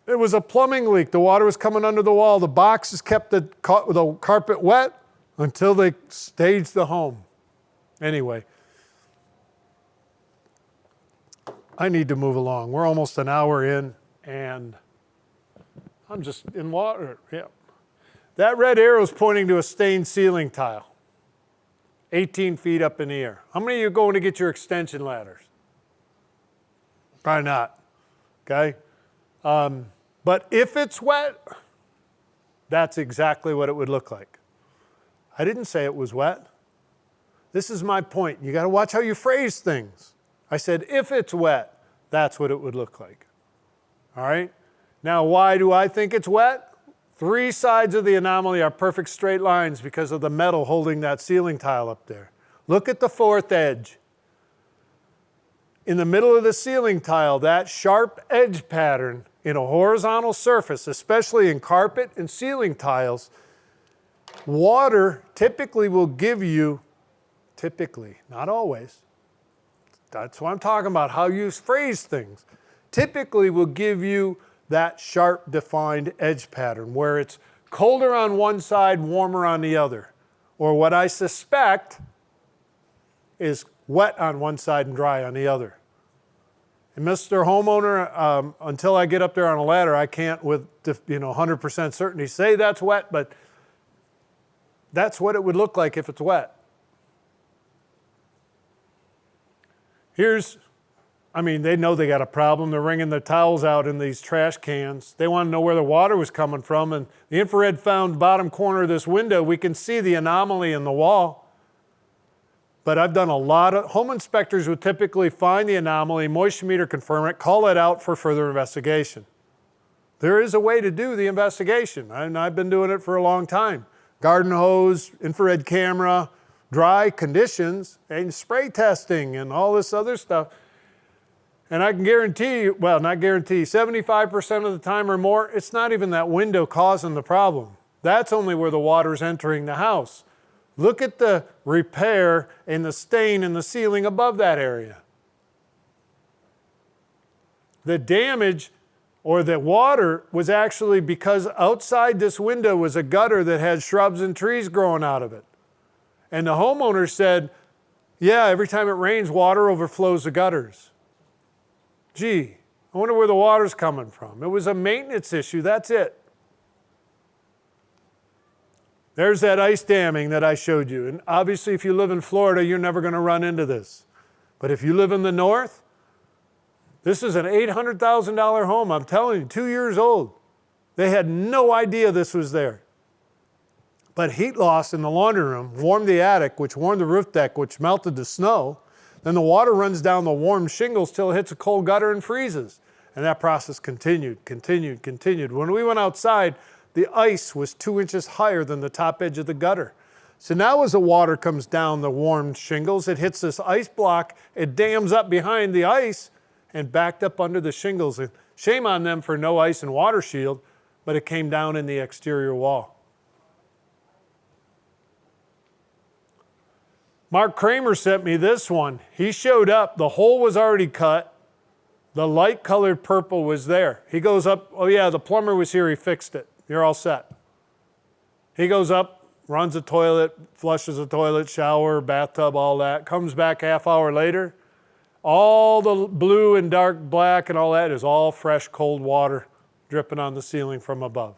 It was a plumbing leak. The water was coming under the wall. The boxes kept the carpet wet until they staged the home. Anyway, I need to move along. We're almost an hour in, and I'm just in water, yeah. That red arrow is pointing to a stained ceiling tile, 18 feet up in the air. How many of you are going to get your extension ladders? Probably not, okay? But if it's wet, that's exactly what it would look like. I didn't say it was wet. This is my point. You got to watch how you phrase things. I said, if it's wet, that's what it would look like. All right? Now, why do I think it's wet? 3 sides of the anomaly are perfect straight lines because of the metal holding that ceiling tile up there. Look at the 4th edge. In the middle of the ceiling tile, that sharp edge pattern in a horizontal surface, especially in carpet and ceiling tiles, water typically will give you, not always, that's what I'm talking about, how you phrase things, typically will give you that sharp defined edge pattern where it's colder on one side, warmer on the other. Or what I suspect is wet on one side and dry on the other. And Mr. Homeowner, until I get up there on a ladder, I can't with 100% certainty say that's wet, but that's what it would look like if it's wet. They know they got a problem. They're wringing their towels out in these trash cans. They want to know where the water was coming from. And the infrared found bottom corner of this window. We can see the anomaly in the wall. But I've done a lot of, home inspectors would typically find the anomaly, moisture meter confirm it, call it out for further investigation. There is a way to do the investigation, and I've been doing it for a long time. Garden hose, infrared camera, dry conditions, and spray testing, and all this other stuff. And I can guarantee you, well, not guarantee, 75% of the time or more, it's not even that window causing the problem. That's only where the water's entering the house. Look at the repair and the stain in the ceiling above that area. The damage or the water was actually because outside this window was a gutter that had shrubs and trees growing out of it. And the homeowner said, yeah, every time it rains, water overflows the gutters. Gee, I wonder where the water's coming from. It was a maintenance issue, that's it. There's that ice damming that I showed you. And obviously, if you live in Florida, you're never going to run into this. But if you live in the north, this is an $800,000 home. I'm telling you, 2 years old. They had no idea this was there. But heat loss in the laundry room warmed the attic, which warmed the roof deck, which melted the snow. Then the water runs down the warm shingles till it hits a cold gutter and freezes. And that process continued. When we went outside, the ice was 2 inches higher than the top edge of the gutter. So now as the water comes down the warm shingles, it hits this ice block, it dams up behind the ice and backed up under the shingles. And shame on them for no ice and water shield, but it came down in the exterior wall. Mark Kramer sent me this one. He showed up, the hole was already cut, The light colored purple was there. He goes up, oh yeah, the plumber was here, he fixed it. You're all set. He goes up, runs the toilet, flushes the toilet, shower, bathtub, all that. Comes back half hour later. All the blue and dark black and all that is all fresh, cold water dripping on the ceiling from above.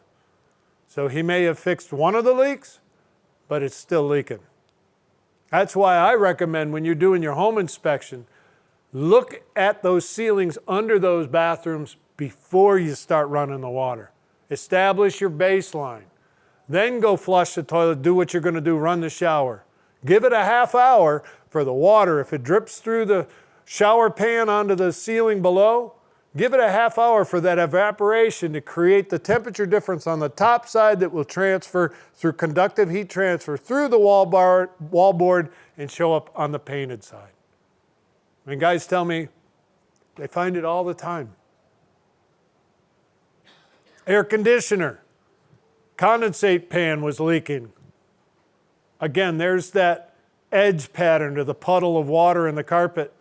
So he may have fixed one of the leaks, but it's still leaking. That's why I recommend when you're doing your home inspection, look at those ceilings under those bathrooms before you start running the water. Establish your baseline. Then go flush the toilet, do what you're going to do, run the shower. Give it a half hour for the water. If it drips through the shower pan onto the ceiling below, give it a half hour for that evaporation to create the temperature difference on the top side that will transfer through conductive heat transfer through the wallboard and show up on the painted side. And guys tell me they find it all the time. Air conditioner. Condensate pan was leaking. Again, there's that edge pattern to the puddle of water in the carpet.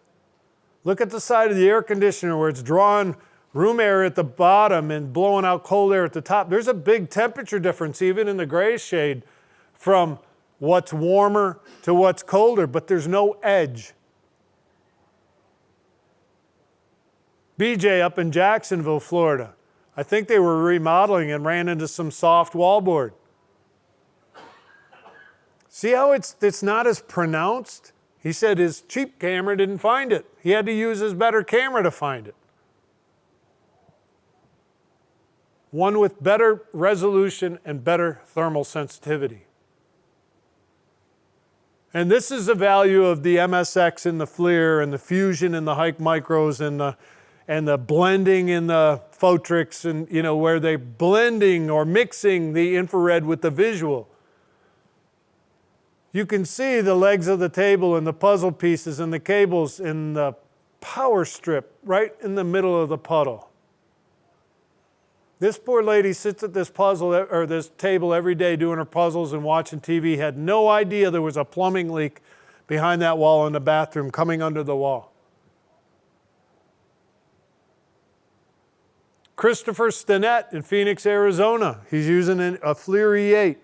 Look at the side of the air conditioner where it's drawing room air at the bottom and blowing out cold air at the top. There's a big temperature difference even in the gray shade from what's warmer to what's colder, but there's no edge. BJ up in Jacksonville, Florida. I think they were remodeling and ran into some soft wallboard. See how it's not as pronounced? He said his cheap camera didn't find it. He had to use his better camera to find it. One with better resolution and better thermal sensitivity. And this is the value of the MSX and the FLIR and the Fusion and the Hike Micros and the blending in the Photrix, and where they're blending or mixing the infrared with the visual. You can see the legs of the table and the puzzle pieces and the cables in the power strip right in the middle of the puddle. This poor lady sits at this this table every day doing her puzzles and watching TV, had no idea there was a plumbing leak behind that wall in the bathroom coming under the wall. Christopher Stinnett in Phoenix, Arizona. He's using a FLIR E8.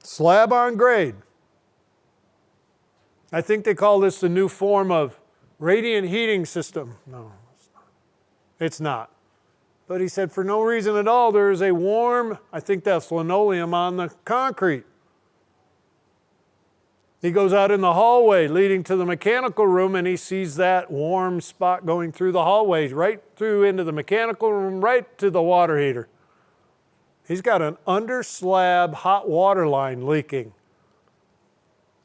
Slab on grade. I think they call this the new form of radiant heating system. No, it's not. But he said for no reason at all, there is a warm, I think that's linoleum on the concrete. He goes out in the hallway leading to the mechanical room and he sees that warm spot going through the hallway, right through into the mechanical room, right to the water heater. He's got an under slab hot water line leaking.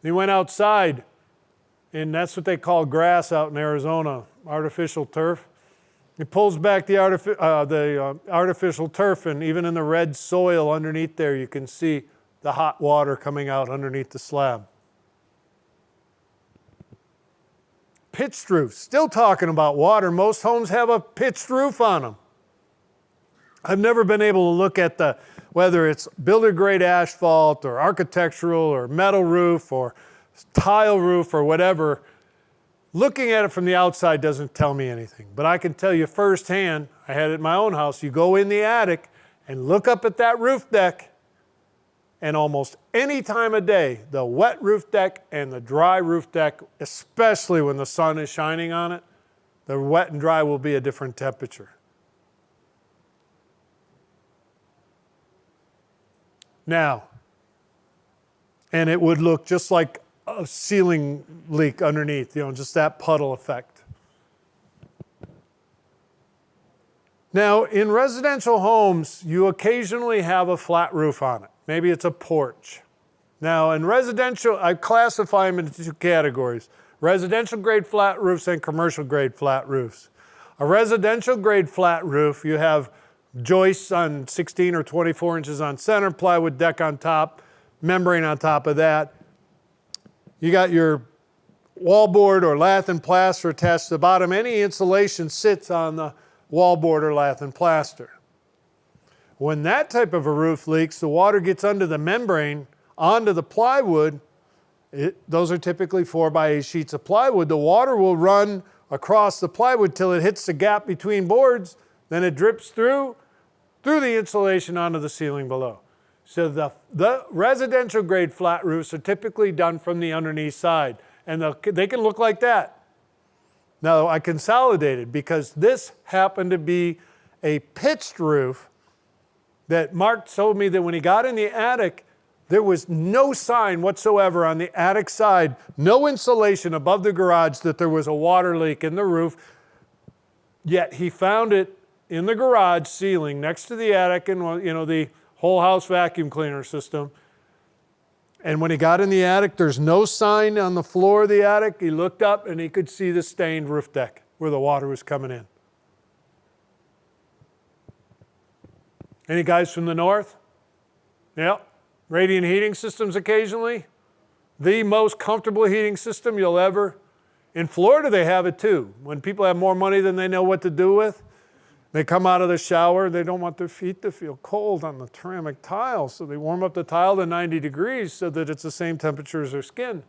He went outside, and that's what they call grass out in Arizona, artificial turf. He pulls back the artificial turf, and even in the red soil underneath there, you can see the hot water coming out underneath the slab. Pitched roofs, still talking about water. Most homes have a pitched roof on them. I've never been able to look at whether it's builder grade asphalt or architectural or metal roof or tile roof or whatever. Looking at it from the outside doesn't tell me anything, but I can tell you firsthand, I had it in my own house, you go in the attic and look up at that roof deck, and almost any time of day, the wet roof deck and the dry roof deck, especially when the sun is shining on it, the wet and dry will be a different temperature. Now, and it would look just like a ceiling leak underneath, just that puddle effect. Now, in residential homes, you occasionally have a flat roof on it. Maybe it's a porch. Now, in residential, I classify them into two categories: residential grade flat roofs and commercial grade flat roofs. A residential grade flat roof, you have joists on 16 or 24 inches on center, plywood deck on top, membrane on top of that. You got your wallboard or lath and plaster attached to the bottom. Any insulation sits on the wallboard or lath and plaster. When that type of a roof leaks, the water gets under the membrane, onto the plywood. Those are typically 4x8 sheets of plywood. The water will run across the plywood till it hits the gap between boards, then it drips through the insulation onto the ceiling below. So the residential grade flat roofs are typically done from the underneath side, and they can look like that. Now I consolidated because this happened to be a pitched roof that Mark told me that when he got in the attic, there was no sign whatsoever on the attic side, no insulation above the garage that there was a water leak in the roof, yet he found it in the garage ceiling next to the attic and the whole house vacuum cleaner system. And when he got in the attic, there's no sign on the floor of the attic. He looked up and he could see the stained roof deck where the water was coming in. Any guys from the north? Yep. Radiant heating systems occasionally. The most comfortable heating system you'll ever. In Florida, they have it too. When people have more money than they know what to do with, they come out of the shower, they don't want their feet to feel cold on the ceramic tile, so they warm up the tile to 90 degrees so that it's the same temperature as their skin.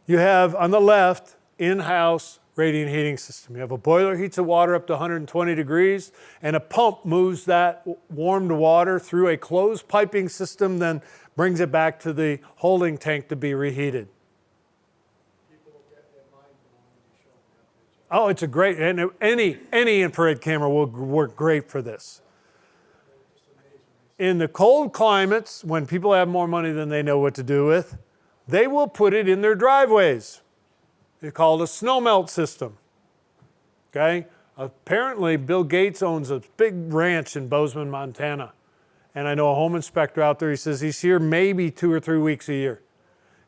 You have, on the left, in-house radiant heating system. You have a boiler heats the water up to 120 degrees, and a pump moves that warmed water through a closed piping system, then brings it back to the holding tank to be reheated. Oh, it's a great, and any infrared camera will work great for this. In the cold climates, when people have more money than they know what to do with, they will put it in their driveways. It's called a snow melt system. Okay? Apparently, Bill Gates owns a big ranch in Bozeman, Montana. And I know a home inspector out there, he says he's here maybe 2 or 3 weeks a year.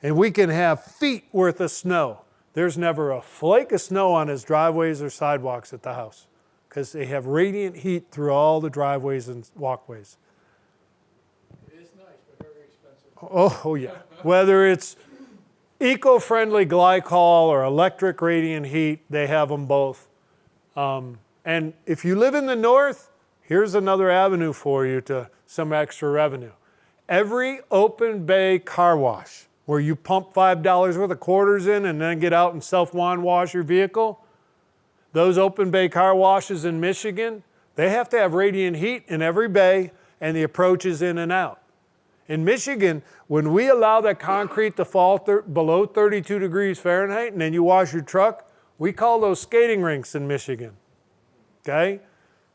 And we can have feet worth of snow. There's never a flake of snow on his driveways or sidewalks at the house because they have radiant heat through all the driveways and walkways. It is nice, but very expensive. Oh yeah. Whether it's eco-friendly glycol or electric radiant heat, they have them both. And if you live in the north, here's another avenue for you to some extra revenue. Every open bay car wash, where you pump $5 worth of quarters in and then get out and self-wand wash your vehicle. Those open bay car washes in Michigan, they have to have radiant heat in every bay and the approaches in and out. In Michigan, when we allow that concrete to fall below 32 degrees Fahrenheit and then you wash your truck, we call those skating rinks in Michigan. Okay?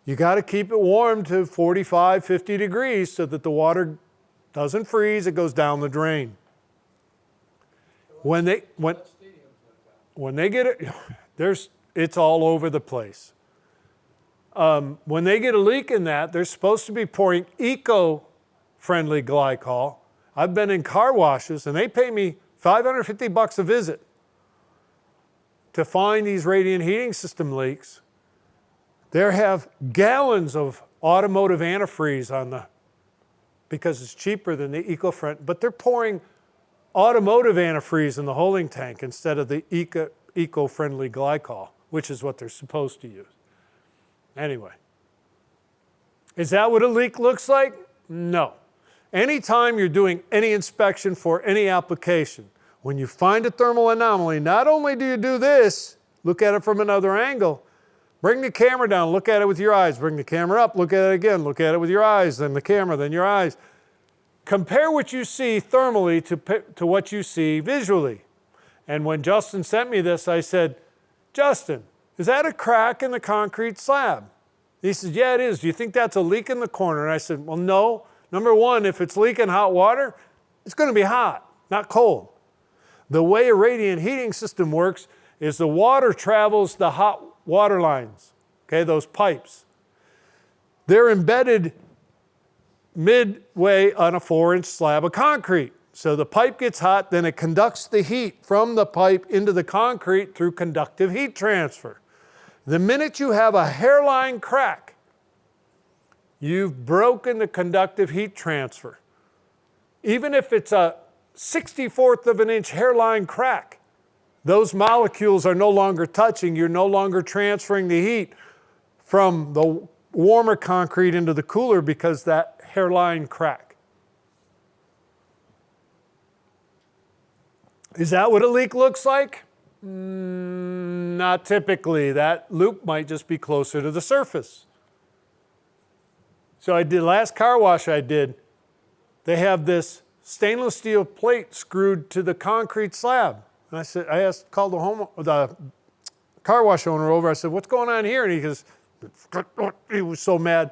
You got to keep it warm to 45, 50 degrees so that the water doesn't freeze, it goes down the drain. When they get it, it's all over the place. When they get a leak in that, they're supposed to be pouring eco-friendly glycol. I've been in car washes, and they pay me $550 a visit to find these radiant heating system leaks. They have gallons of automotive antifreeze on because it's cheaper than the eco-friendly, but they're pouring automotive antifreeze in the holding tank instead of the eco-friendly glycol, which is what they're supposed to use. Anyway, is that what a leak looks like? No. Anytime you're doing any inspection for any application, when you find a thermal anomaly, not only do you do this, look at it from another angle, bring the camera down, look at it with your eyes, bring the camera up, look at it again, look at it with your eyes, then the camera, then your eyes. Compare what you see thermally to what you see visually. And when Justin sent me this, I said, Justin, is that a crack in the concrete slab? He said, yeah, it is. Do you think that's a leak in the corner? And I said, well, no. Number one, if it's leaking hot water, it's going to be hot, not cold. The way a radiant heating system works is the water travels the hot water lines, okay, those pipes. They're embedded midway on a 4-inch slab of concrete. So the pipe gets hot, then it conducts the heat from the pipe into the concrete through conductive heat transfer. The minute you have a hairline crack, you've broken the conductive heat transfer. Even if it's a 64th of an inch hairline crack, those molecules are no longer touching. You're no longer transferring the heat from the warmer concrete into the cooler because that hairline crack. Is that what a leak looks like? Not typically. That loop might just be closer to the surface. So I did, last car wash I did, they have this stainless steel plate screwed to the concrete slab. And I said, called the car wash owner over. I said, what's going on here? And he goes, he was so mad.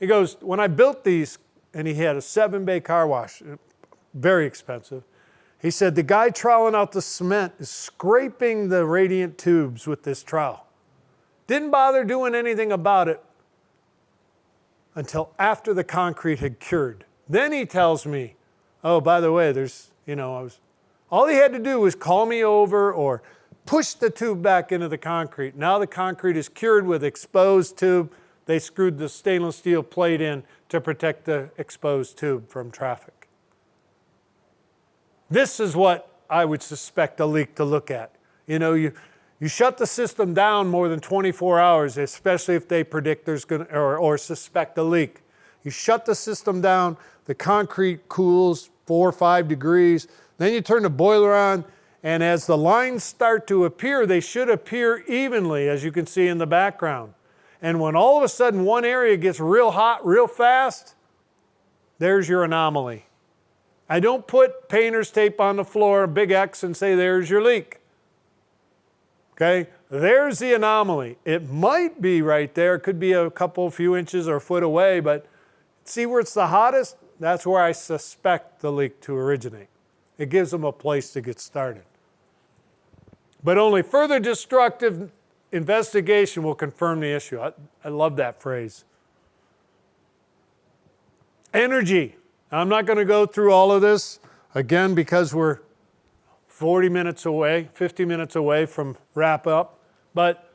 He goes, when I built these, and he had a 7-bay car wash, very expensive. He said, the guy troweling out the cement is scraping the radiant tubes with this trowel. Didn't bother doing anything about it until after the concrete had cured. Then he tells me, oh, by the way, there's, all he had to do was call me over or push the tube back into the concrete. Now the concrete is cured with exposed tube. They screwed the stainless steel plate in to protect the exposed tube from traffic. This is what I would suspect a leak to look at. You shut the system down more than 24 hours, especially if they predict there's going to, or suspect a leak. You shut the system down, the concrete cools 4 or 5 degrees, then you turn the boiler on, and as the lines start to appear, they should appear evenly, as you can see in the background. And when all of a sudden one area gets real hot real fast, there's your anomaly. I don't put painter's tape on the floor, a big X, and say, there's your leak. Okay, there's the anomaly. It might be right there. It could be a few inches or a foot away, but see where it's the hottest? That's where I suspect the leak to originate. It gives them a place to get started. But only further destructive investigation will confirm the issue. I love that phrase. Energy. Now, I'm not going to go through all of this, again, because we're 40 minutes away, 50 minutes away from wrap up, but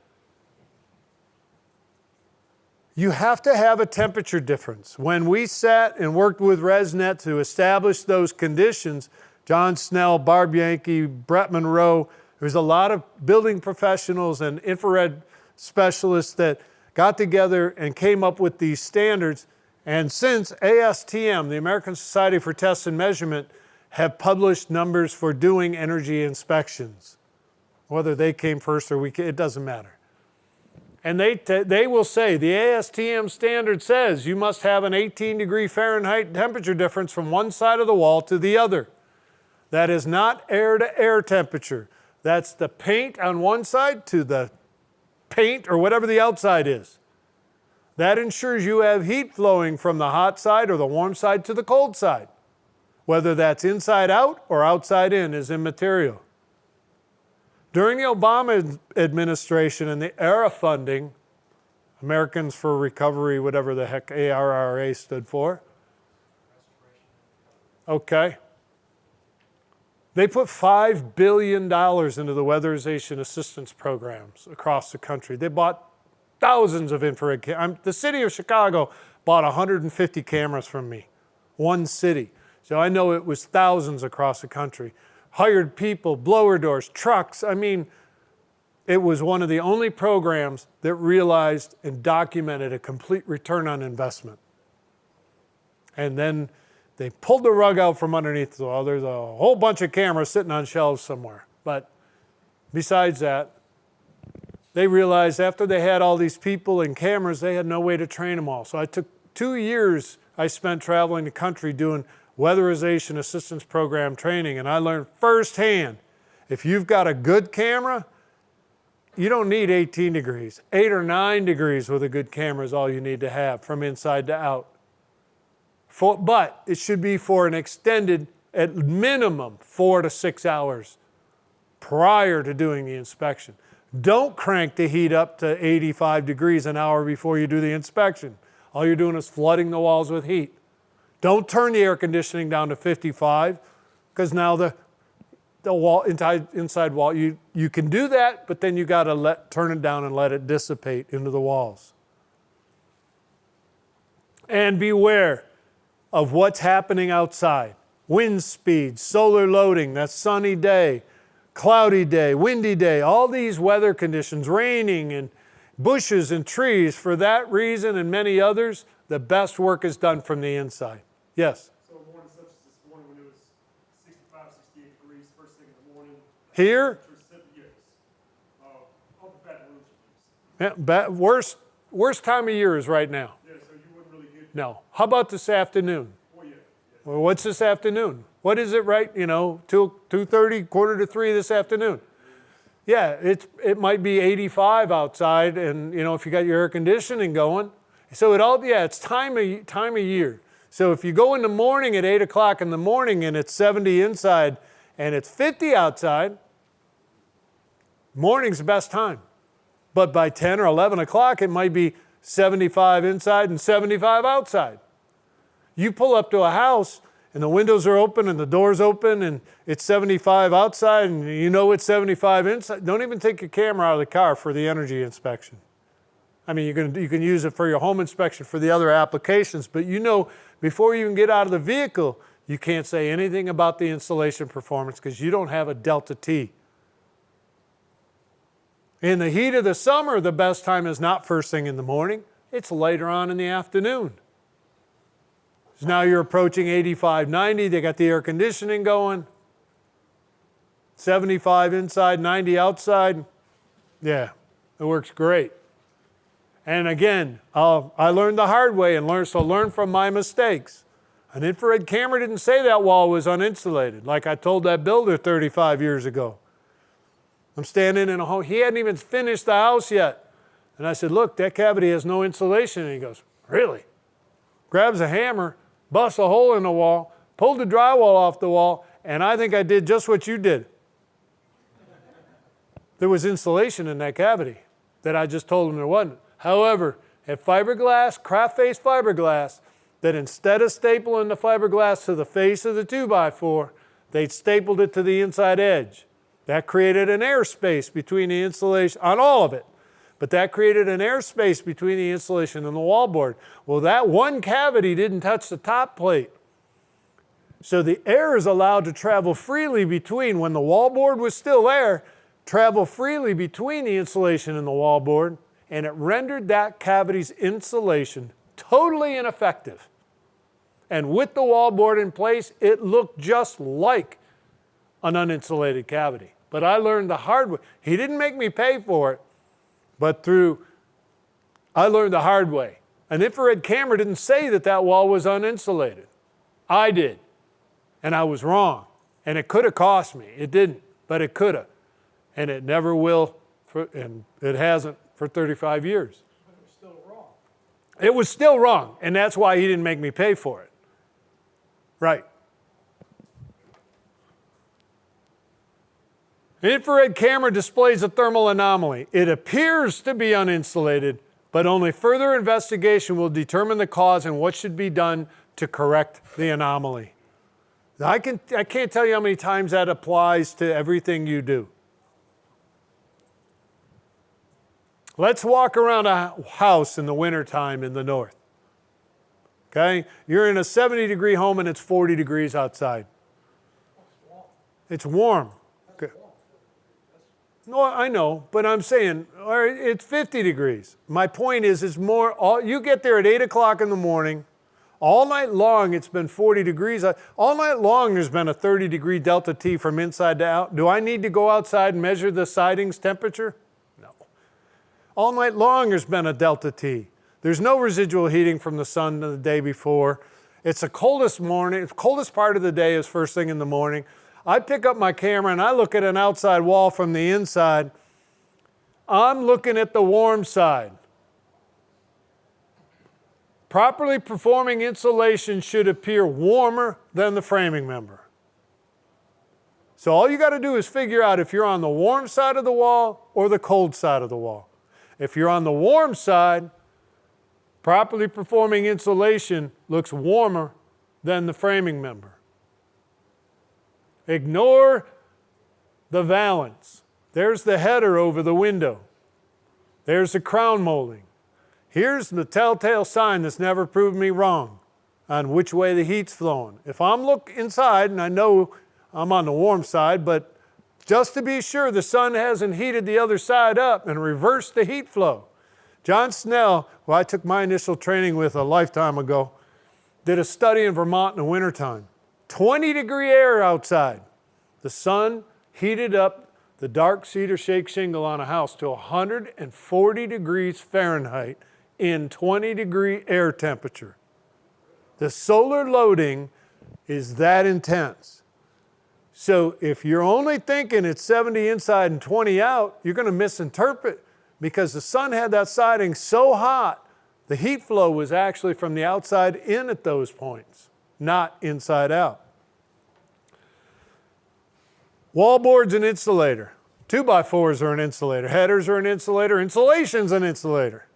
you have to have a temperature difference. When we sat and worked with ResNet to establish those conditions, John Snell, Barb Yankee, Brett Monroe, there's a lot of building professionals and infrared specialists that got together and came up with these standards. And since ASTM, the American Society for Test and Measurement, have published numbers for doing energy inspections. Whether they came first or it doesn't matter. And they will say, the ASTM standard says you must have an 18-degree Fahrenheit temperature difference from one side of the wall to the other. That is not air-to-air temperature. That's the paint on one side to the paint or whatever the outside is. That ensures you have heat flowing from the hot side or the warm side to the cold side. Whether that's inside out or outside in is immaterial. During the Obama administration and the ARRA funding, Americans for Recovery, whatever the heck ARRA stood for. Okay. They put $5 billion into the weatherization assistance programs across the country. They bought thousands of infrared cameras. The city of Chicago bought 150 cameras from me. One city. So I know it was thousands across the country. Hired people, blower doors, trucks. I mean, it was one of the only programs that realized and documented a complete return on investment. And then they pulled the rug out from underneath. Well, there's a whole bunch of cameras sitting on shelves somewhere. But besides that, they realized after they had all these people and cameras, they had no way to train them all. So I took 2 years I spent traveling the country doing weatherization assistance program training, and I learned firsthand, if you've got a good camera, you don't need 18 degrees. 8 or 9 degrees with a good camera is all you need to have from inside to out. But it should be for an extended, at minimum, 4 to 6 hours prior to doing the inspection. Don't crank the heat up to 85 degrees an hour before you do the inspection. All you're doing is flooding the walls with heat. Don't turn the air conditioning down to 55, because now the wall, inside wall, you can do that, but then you got to turn it down and let it dissipate into the walls. And beware of what's happening outside. Wind speed, solar loading, that's sunny day, cloudy day, windy day, all these weather conditions, raining and bushes and trees. For that reason and many others, the best work is done from the inside. Yes? So a morning such as this morning when it was 65, 68 degrees, first thing in the morning, Here, Yes. Of Baton Rouge. yeah, worst time of year is right now. Yeah, so you wouldn't really get. No. How about this afternoon? Oh, yeah. Well, what's this afternoon? What is it right, 2:30, quarter to 3 this afternoon? Yeah, it might be 85 outside, and if you got your air conditioning going. So it's time of year. So if you go in the morning at 8 o'clock in the morning and it's 70 inside and it's 50 outside, morning's the best time. But by 10 or 11 o'clock, it might be 75 inside and 75 outside. You pull up to a house and the windows are open and the door's open and it's 75 outside and it's 75 inside. Don't even take your camera out of the car for the energy inspection. I mean, you can use it for your home inspection for the other applications, but before you can get out of the vehicle, you can't say anything about the installation performance because you don't have a Delta T. In the heat of the summer, the best time is not first thing in the morning. It's later on in the afternoon. So now you're approaching 85, 90. They got the air conditioning going. 75 inside, 90 outside. Yeah, it works great. And again, I learned the hard way and learn from my mistakes. An infrared camera didn't say that wall was uninsulated, like I told that builder 35 years ago. I'm standing in a home. He hadn't even finished the house yet. And I said, look, that cavity has no insulation. And he goes, really? Grabs a hammer, busts a hole in the wall, pulled the drywall off the wall, and I think I did just what you did. There was insulation in that cavity that I just told him there wasn't. However, at fiberglass, craft face fiberglass, that instead of stapling the fiberglass to the face of the 2x4, they'd stapled it to the inside edge. That created an airspace between the insulation, on all of it, but that created an airspace between the insulation and the wallboard. Well, that one cavity didn't touch the top plate. So the air is allowed to travel freely between, when the wallboard was still there, travel freely between the insulation and the wallboard, and it rendered that cavity's insulation totally ineffective. And with the wallboard in place, it looked just like an uninsulated cavity. But I learned the hard way. He didn't make me pay for it, but I learned the hard way. An infrared camera didn't say that wall was uninsulated. I did, and I was wrong. And it could have cost me. It didn't, but it could have. And it never will, and it hasn't for 35 years. But it was still wrong. It was still wrong, and that's why he didn't make me pay for it. Right. An infrared camera displays a thermal anomaly. It appears to be uninsulated, but only further investigation will determine the cause and what should be done to correct the anomaly. I can't tell you how many times that applies to everything you do. Let's walk around a house in the wintertime in the north. Okay? You're in a 70-degree home and it's 40 degrees outside. It's warm. Okay. No, I know, but I'm saying it's 50 degrees. My point is you get there at 8 o'clock in the morning. All night long, it's been 40 degrees. All night long, there's been a 30-degree delta T from inside to out. Do I need to go outside and measure the siding's temperature? No. All night long, there's been a delta T. There's no residual heating from the sun the day before. It's the coldest morning. The coldest part of the day is first thing in the morning. I pick up my camera and I look at an outside wall from the inside. I'm looking at the warm side. Properly performing insulation should appear warmer than the framing member. So all you got to do is figure out if you're on the warm side of the wall or the cold side of the wall. If you're on the warm side, properly performing insulation looks warmer than the framing member. Ignore the valance. There's the header over the window. There's the crown molding. Here's the telltale sign that's never proved me wrong on which way the heat's flowing. If I'm looking inside, and I know I'm on the warm side, but just to be sure the sun hasn't heated the other side up and reversed the heat flow. John Snell, who I took my initial training with a lifetime ago, did a study in Vermont in the wintertime. 20-degree air outside. The sun heated up the dark cedar shake shingle on a house to 140 degrees Fahrenheit in 20-degree air temperature. The solar loading is that intense. So if you're only thinking it's 70 inside and 20 out, you're going to misinterpret, because the sun had that siding so hot, the heat flow was actually from the outside in at those points, not inside out. Wall board's an insulator. 2x4s are an insulator. Headers are an insulator. Insulation's an insulator.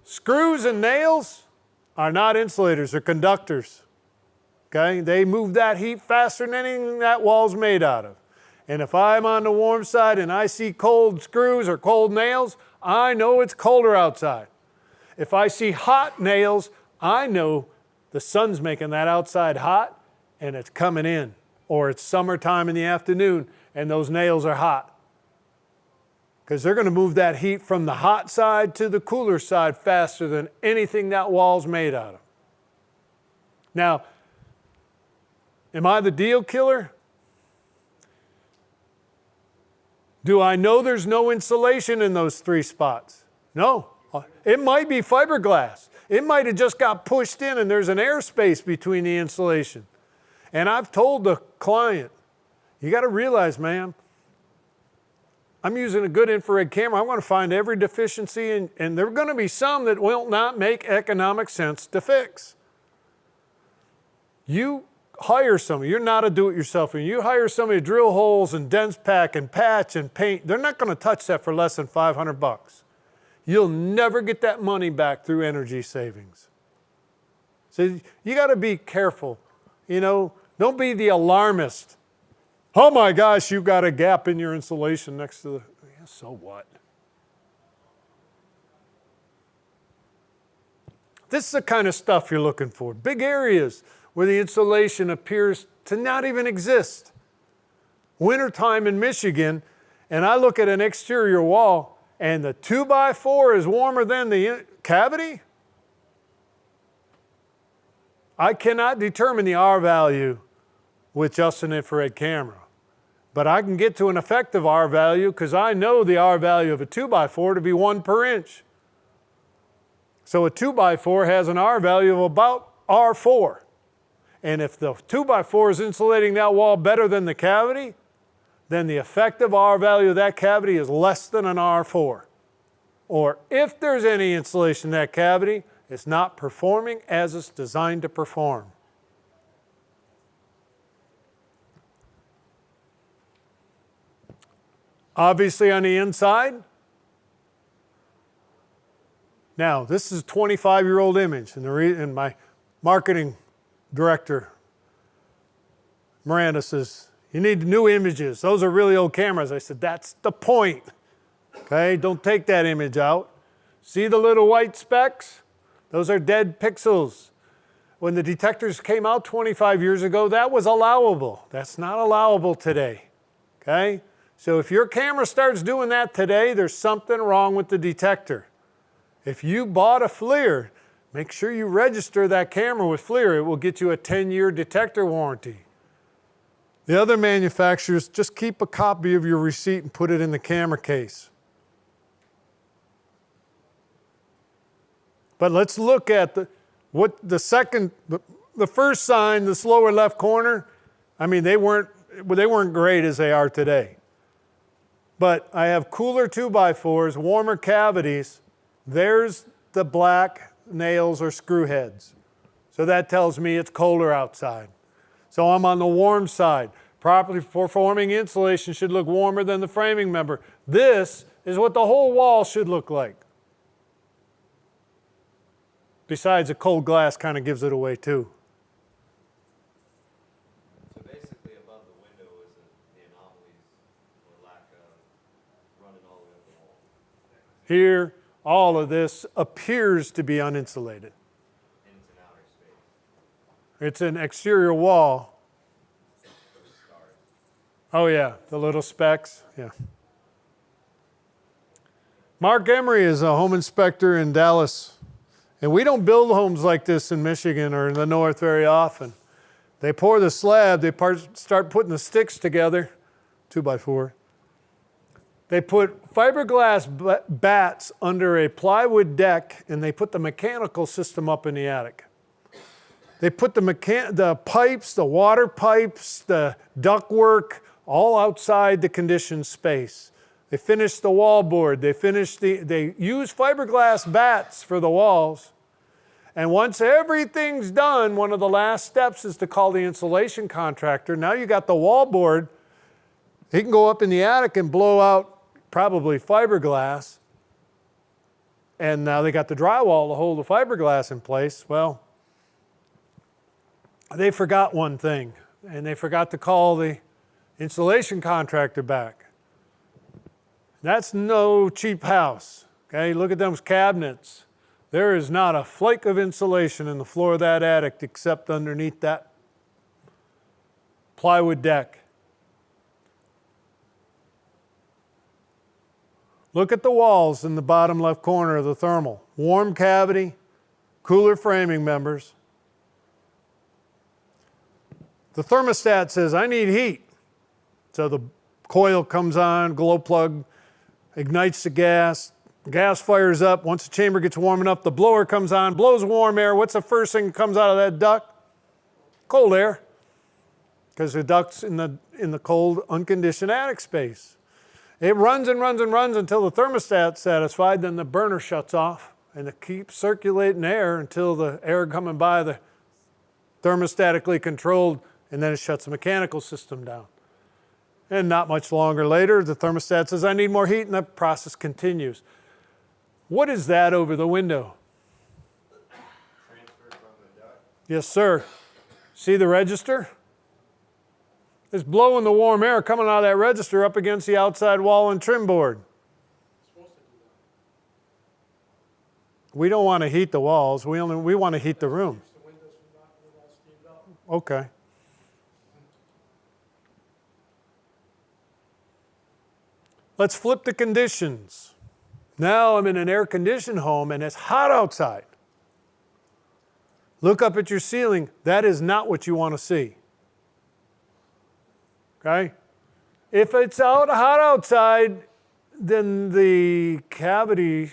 Screws and nails are not insulators, they're conductors. Okay? They move that heat faster than anything that wall's made out of. And if I'm on the warm side and I see cold screws or cold nails, I know it's colder outside. If I see hot nails, I know the sun's making that outside hot and it's coming in. Or it's summertime in the afternoon and those nails are hot. Because they're going to move that heat from the hot side to the cooler side faster than anything that wall's made out of. Now, am I the deal killer? Do I know there's no insulation in those 3 spots? No. It might be fiberglass. It might have just got pushed in and there's an airspace between the insulation. And I've told the client, you got to realize, ma'am, I'm using a good infrared camera. I want to find every deficiency, and there are going to be some that will not make economic sense to fix. You hire somebody. You're not a do-it-yourselfer. You hire somebody to drill holes and dense pack and patch and paint. They're not going to touch that for less than $500. You'll never get that money back through energy savings. So you got to be careful. You know, don't be the alarmist. Oh my gosh, you got a gap in your insulation next to the, yeah, so what? This is the kind of stuff you're looking for. Big areas where the insulation appears to not even exist. Wintertime in Michigan, and I look at an exterior wall, and the 2x4 is warmer than the cavity. I cannot determine the R value with just an infrared camera. But I can get to an effective R value because I know the R value of a 2x4 to be 1 per inch. So a 2x4 has an R value of about R4. And if the 2x4 is insulating that wall better than the cavity, then the effective R value of that cavity is less than an R4. Or if there's any insulation in that cavity, it's not performing as it's designed to perform. Obviously on the inside. Now, this is a 25-year-old image, and my marketing director, Miranda, says, you need new images. Those are really old cameras. I said, that's the point. Okay, don't take that image out. See the little white specks? Those are dead pixels. When the detectors came out 25 years ago, that was allowable. That's not allowable today. Okay? So if your camera starts doing that today, there's something wrong with the detector. If you bought a FLIR, make sure you register that camera with FLIR. It will get you a 10-year detector warranty. The other manufacturers, just keep a copy of your receipt and put it in the camera case. But let's look at the first sign, this lower left corner. I mean, they weren't great as they are today. But I have cooler 2x4s, warmer cavities. There's the black nails or screw heads. So that tells me it's colder outside. So I'm on the warm side. Properly performing insulation should look warmer than the framing member. This is what the whole wall should look like. Besides, the cold glass kind of gives it away too. So basically above the window is the anomalies or lack of running all the way up the wall. Here, all of this appears to be uninsulated. And it's an outer space. It's an exterior wall. Those stars. Oh yeah, the little specks, yeah. Mark Emery is a home inspector in Dallas. And we don't build homes like this in Michigan or in the north very often. They pour the slab, they start putting the sticks together, 2x4. They put fiberglass bats under a plywood deck, and they put the mechanical system up in the attic. They put the pipes, the water pipes, the ductwork, all outside the conditioned space. They finished the wallboard. They use fiberglass bats for the walls. And once everything's done, one of the last steps is to call the insulation contractor. Now you got the wallboard. He can go up in the attic and blow out probably fiberglass. And now they got the drywall to hold the fiberglass in place. Well, they forgot one thing, and they forgot to call the insulation contractor back. That's no cheap house. Okay, look at those cabinets. There is not a flake of insulation in the floor of that attic except underneath that plywood deck. Look at the walls in the bottom left corner of the thermal. Warm cavity, cooler framing members. The thermostat says, I need heat. So the coil comes on, glow plug ignites the gas fires up. Once the chamber gets warm enough, the blower comes on, blows warm air. What's the first thing that comes out of that duct? Cold air, because the duct's in the cold, unconditioned attic space. It runs and runs and runs until the thermostat's satisfied, then the burner shuts off, and it keeps circulating air until the air coming by the thermostatically controlled, and then it shuts the mechanical system down. And not much longer later, the thermostat says, I need more heat, and the process continues. What is that over the window? Transfer from the duct. Yes, sir. See the register? It's blowing the warm air coming out of that register up against the outside wall and trim board. We don't want to heat the walls. We want to heat the room. Okay. Let's flip the conditions. Now I'm in an air-conditioned home and it's hot outside. Look up at your ceiling. That is not what you want to see. Okay? If it's hot outside, then the cavity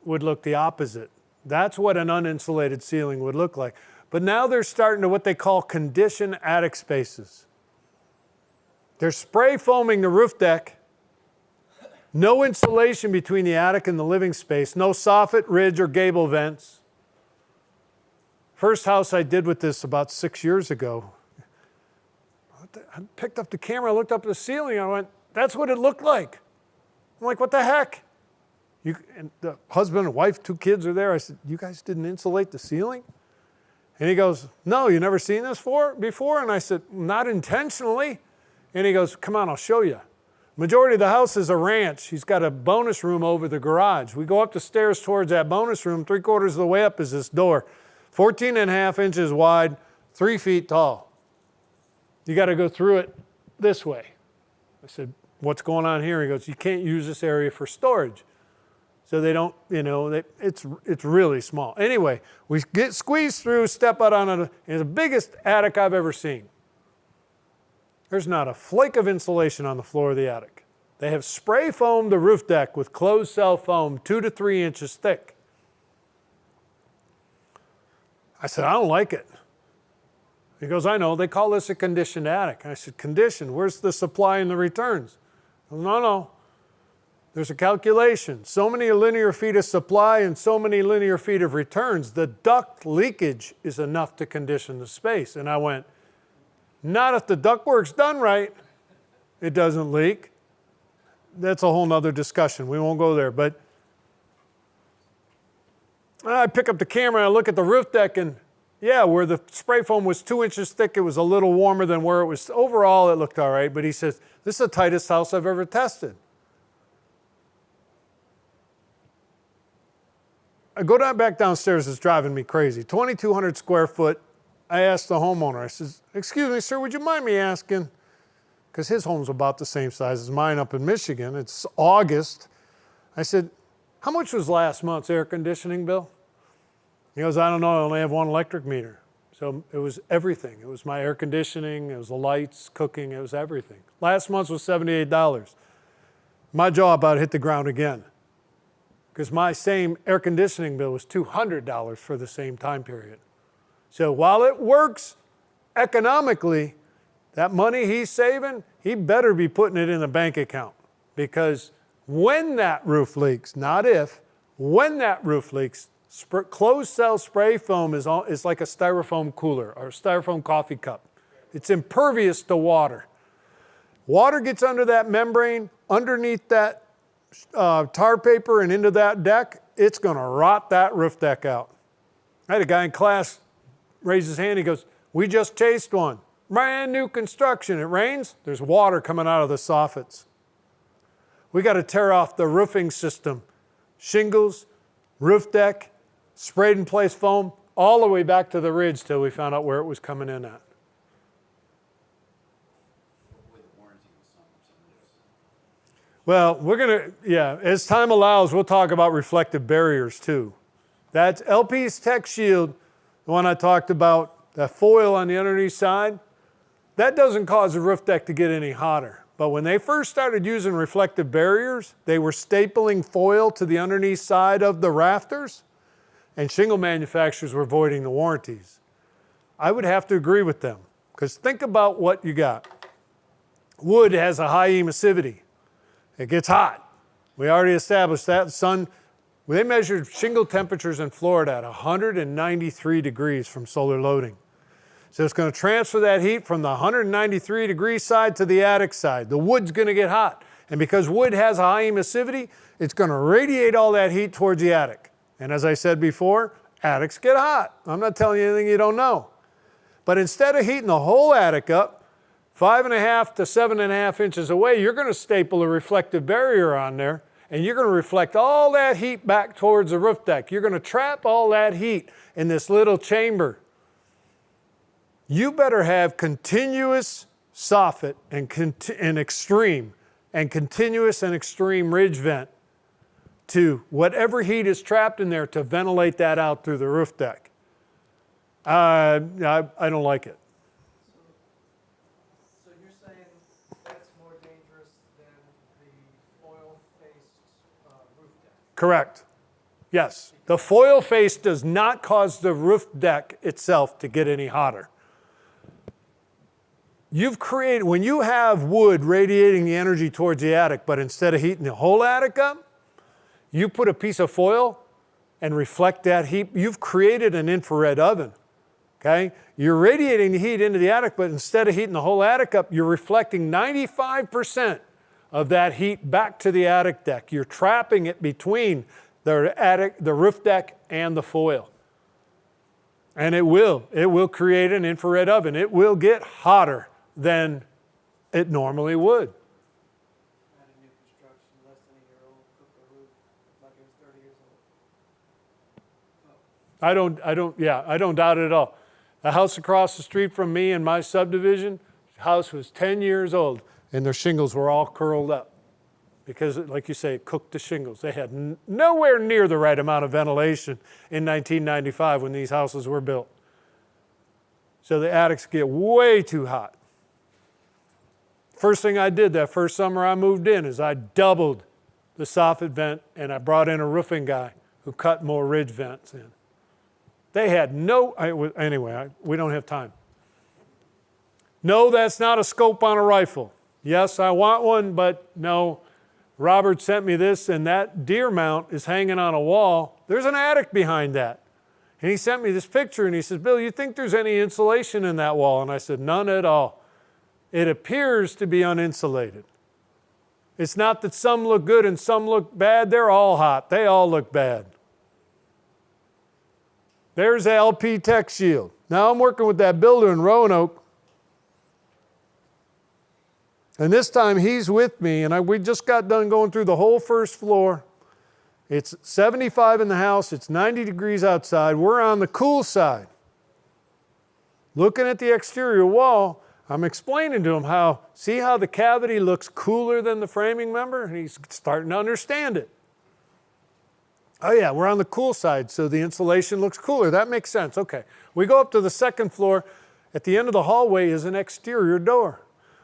would look the opposite. That's what an uninsulated ceiling would look like. But now they're starting to what they call condition attic spaces. They're spray foaming the roof deck. No insulation between the attic and the living space. No soffit, ridge, or gable vents. First house I did with this about 6 years ago. I picked up the camera, I looked up at the ceiling, I went, that's what it looked like. I'm like, what the heck? And the husband and wife, 2 kids are there. I said, you guys didn't insulate the ceiling? And he goes, no, you never seen this before? And I said, not intentionally. And he goes, come on, I'll show you. Majority of the house is a ranch. He's got a bonus room over the garage. We go up the stairs towards that bonus room. 3/4 of the way up is this door. 14.5 inches wide, 3 feet tall. You got to go through it this way. I said, what's going on here? He goes, you can't use this area for storage. So they don't, it's really small. Anyway, we get squeezed through, step out on it. It's the biggest attic I've ever seen. There's not a flake of insulation on the floor of the attic. They have spray foamed the roof deck with closed cell foam 2 to 3 inches thick. I said, I don't like it. He goes, I know, they call this a conditioned attic. I said, conditioned, where's the supply and the returns? No. There's a calculation. So many linear feet of supply and so many linear feet of returns. The duct leakage is enough to condition the space. And I went, not if the ductwork's done right. It doesn't leak. That's a whole nother discussion. We won't go there. But I pick up the camera and I look at the roof deck, and yeah, where the spray foam was 2 inches thick, it was a little warmer than where it was. Overall, it looked all right. But he says, this is the tightest house I've ever tested. I go back downstairs, it's driving me crazy. 2,200 square foot. I asked the homeowner, I says, excuse me, sir, would you mind me asking? Because his home's about the same size as mine up in Michigan. It's August. I said, how much was last month's air conditioning bill? He goes, I don't know, I only have 1 electric meter. I So it was everything. It was my air conditioning, it was the lights, cooking, it was everything. Last month was $78. My jaw about hit the ground again because my same air conditioning bill was $200 for the same time period. So while it works economically, that money he's saving, he better be putting it in the bank account, because when that roof leaks, not if, when that roof leaks, closed cell spray foam is like a styrofoam cooler or a styrofoam coffee cup. It's impervious to water. Water gets under that membrane, underneath that tar paper and into that deck, it's going to rot that roof deck out. I had a guy in class raise his hand, he goes, "We just chased one. Brand new construction. It rains, there's water coming out of the soffits. We got to tear off the roofing system. Shingles, roof deck, sprayed in place foam, all the way back to the ridge till we found out where it was coming in at." Well, we're going to, as time allows, we'll talk about reflective barriers too. That's LP's Tech Shield, the one I talked about, that foil on the underneath side. That doesn't cause the roof deck to get any hotter. But when they first started using reflective barriers, they were stapling foil to the underneath side of the rafters, and shingle manufacturers were voiding the warranties. I would have to agree with them, because think about what you got. Wood has a high emissivity. It gets hot. We already established that. They measured shingle temperatures in Florida at 193 degrees from solar loading. So it's going to transfer that heat from the 193 degree side to the attic side. The wood's going to get hot. And because wood has a high emissivity, it's going to radiate all that heat towards the attic. And as I said before, attics get hot. I'm not telling you anything you don't know. But instead of heating the whole attic up, 5.5 to 7.5 inches away, you're going to staple a reflective barrier on there, and you're going to reflect all that heat back towards the roof deck. You're going to trap all that heat in this little chamber. You better have continuous soffit and extreme, and continuous and extreme ridge vent to whatever heat is trapped in there to ventilate that out through the roof deck. I don't like it. So you're saying that's more dangerous than the foil-faced roof deck? Correct. Yes. The foil face does not cause the roof deck itself to get any hotter. You've created, when you have wood radiating the energy towards the attic, but instead of heating the whole attic up, you put a piece of foil and reflect that heat. You've created an infrared oven, okay? You're radiating the heat into the attic, but instead of heating the whole attic up, you're reflecting 95% of that heat back to the attic deck. You're trapping it between the roof deck and the foil. And it will create an infrared oven. It will get hotter than it normally would. Had a new construction, less than a year old, cooked the roof like it was 30 years old. I don't doubt it at all. The house across the street from me in my subdivision, the house was 10 years old, and their shingles were all curled up because, like you say, it cooked the shingles. They had nowhere near the right amount of ventilation in 1995 when these houses were built. So the attics get way too hot. First thing I did that first summer I moved in is I doubled the soffit vent, and I brought in a roofing guy who cut more ridge vents in. They had anyway, we don't have time. No, that's not a scope on a rifle. Yes, I want one, but no. Robert sent me this, and that deer mount is hanging on a wall. There's an attic behind that. And he sent me this picture, and he says, "Bill, you think there's any insulation in that wall?" And I said, "None at all. It appears to be uninsulated. It's not that some look good and some look bad. They're all hot. They all look bad." There's the LP Tech Shield. Now I'm working with that builder in Roanoke. And this time he's with me, and we just got done going through the whole first floor. It's 75 in the house. It's 90 degrees outside. We're on the cool side. Looking at the exterior wall, I'm explaining to him see how the cavity looks cooler than the framing member? And he's starting to understand it. Oh yeah, we're on the cool side, so the insulation looks cooler. That makes sense. Okay. We go up to the second floor. At the end of the hallway is an exterior door.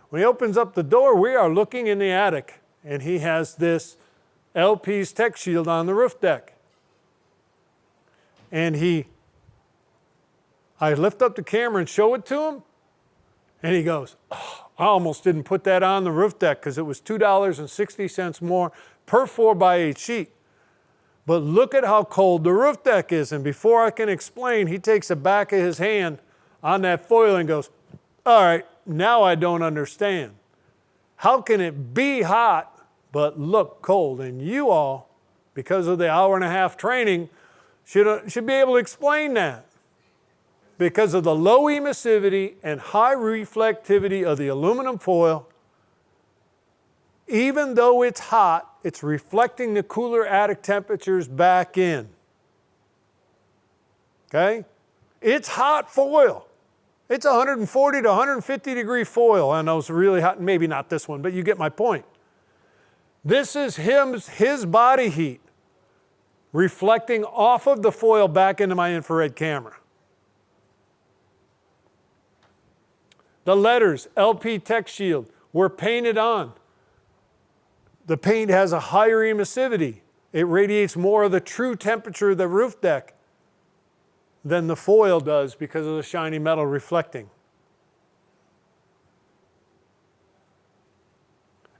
When he opens up the door, we are looking in the attic, and he has this LP's tech shield on the roof deck. And I lift up the camera and show it to him, and he goes, oh, I almost didn't put that on the roof deck because it was $2.60 more per 4x8 sheet. But look at how cold the roof deck is. And before I can explain, he takes the back of his hand on that foil and goes, all right, now I don't understand. How can it be hot but look cold? And you all, because of the hour-and-a-half training, should be able to explain that. Because of the low emissivity and high reflectivity of the aluminum foil, even though it's hot, it's reflecting the cooler attic temperatures back in. Okay? It's hot foil. It's 140 to 150 degree foil on those really hot, maybe not this one, but you get my point. This is his body heat reflecting off of the foil back into my infrared camera. The letters, LP Tech Shield, were painted on. The paint has a higher emissivity. It radiates more of the true temperature of the roof deck than the foil does because of the shiny metal reflecting.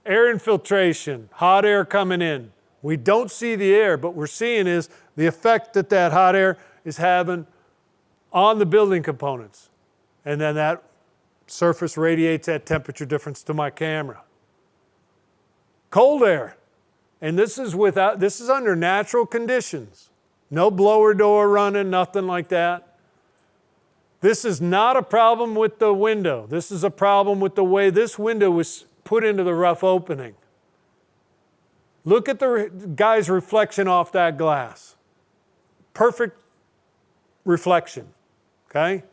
Air infiltration, hot air coming in. We don't see the air, but we're seeing is the effect that that hot air is having on the building components. And then that surface radiates that temperature difference to my camera. Cold air, and this is under natural conditions. No blower door running, nothing like that. This is not a problem with the window. This is a problem with the way this window was put into the rough opening. Look at the guy's reflection off that glass. Perfect reflection, okay?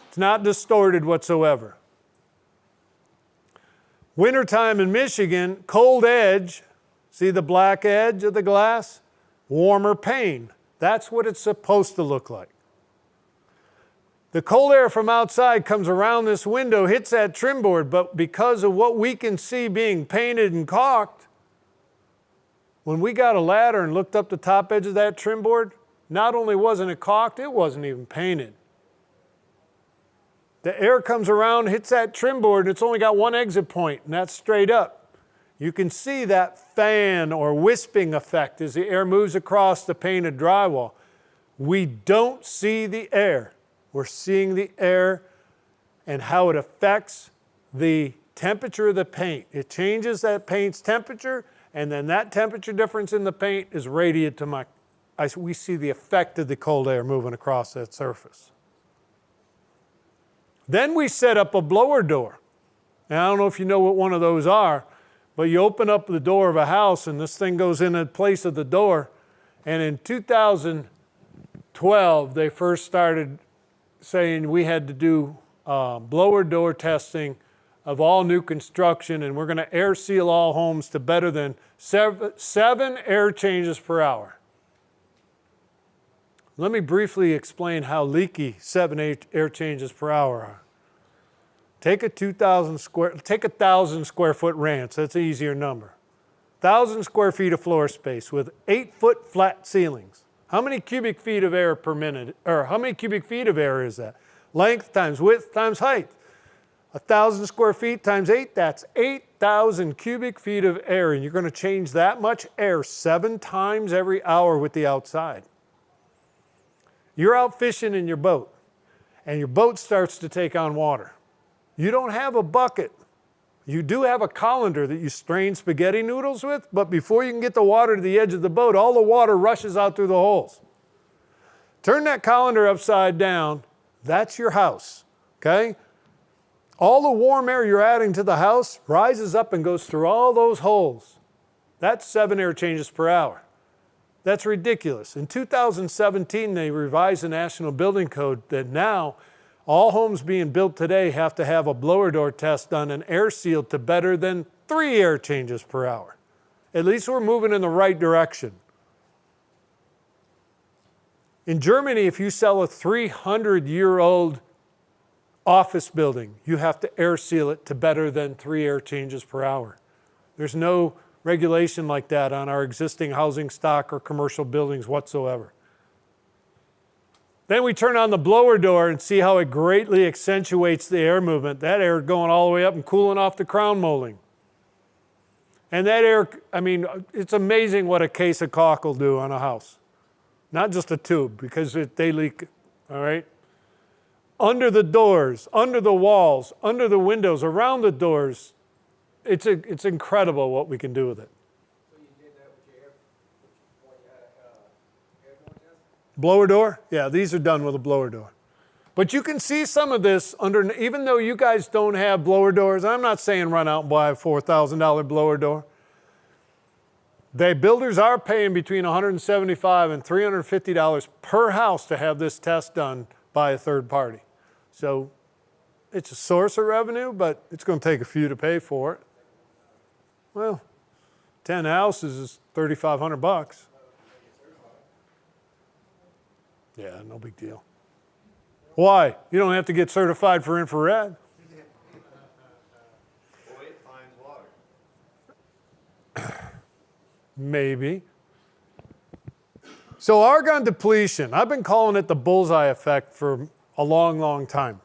It's not distorted whatsoever. Wintertime in Michigan, cold edge, see the black edge of the glass? Warmer pane. That's what it's supposed to look like. The cold air from outside comes around this window, hits that trim board, but because of what we can see being painted and caulked, when we got a ladder and looked up the top edge of that trim board, not only wasn't it caulked, it wasn't even painted. The air comes around, hits that trim board, and it's only got one exit point, and that's straight up. You can see that fan or wisping effect as the air moves across the painted drywall. We don't see the air. We're seeing the air and how it affects the temperature of the paint. It changes that paint's temperature, and then that temperature difference in the paint is radiated to we see the effect of the cold air moving across that surface. Then we set up a blower door. And I don't know if you know what one of those are, but you open up the door of a house and this thing goes in the place of the door. And in 2012, they first started saying we had to do blower door testing of all new construction, and we're going to air seal all homes to better than 7 air changes per hour. Let me briefly explain how leaky 7 air changes per hour are. Take a 1,000 square foot ranch, that's an easier number. 1,000 square feet of floor space with 8-foot flat ceilings. How many cubic feet of air per minute, or how many cubic feet of air is that? Length times width times height. 1,000 square feet times 8, that's 8,000 cubic feet of air, and you're going to change that much air 7 times every hour with the outside. You're out fishing in your boat, and your boat starts to take on water. You don't have a bucket. You do have a colander that you strain spaghetti noodles with, but before you can get the water to the edge of the boat, all the water rushes out through the holes. Turn that colander upside down, that's your house, okay? All the warm air you're adding to the house rises up and goes through all those holes. That's 7 air changes per hour. That's ridiculous. In 2017, they revised the National Building Code that now all homes being built today have to have a blower door test done and air sealed to better than 3 air changes per hour. At least we're moving in the right direction. In Germany, if you sell a 300-year-old office building, you have to air seal it to better than 3 air changes per hour. There's no regulation like that on our existing housing stock or commercial buildings whatsoever. Then we turn on the blower door and see how it greatly accentuates the air movement. That air going all the way up and cooling off the crown molding. And that air, I mean, it's amazing what a case of caulk will do on a house. Not just a tube, because they leak, all right? Under the doors, under the walls, under the windows, around the doors, it's incredible what we can do with it. So you did that with your when you had a airborne test? Blower door? Yeah, these are done with a blower door. But you can see some of this under, even though you guys don't have blower doors, I'm not saying run out and buy a $4,000 blower door. The builders are paying between $175 and $350 per house to have this test done by a third party. So it's a source of revenue, but it's going to take a few to pay for it. Well, 10 houses is $3,500. Yeah, no big deal. Why? You don't have to get certified for infrared. Boy, it finds water. Maybe. So argon depletion, I've been calling it the bullseye effect for a long, long time.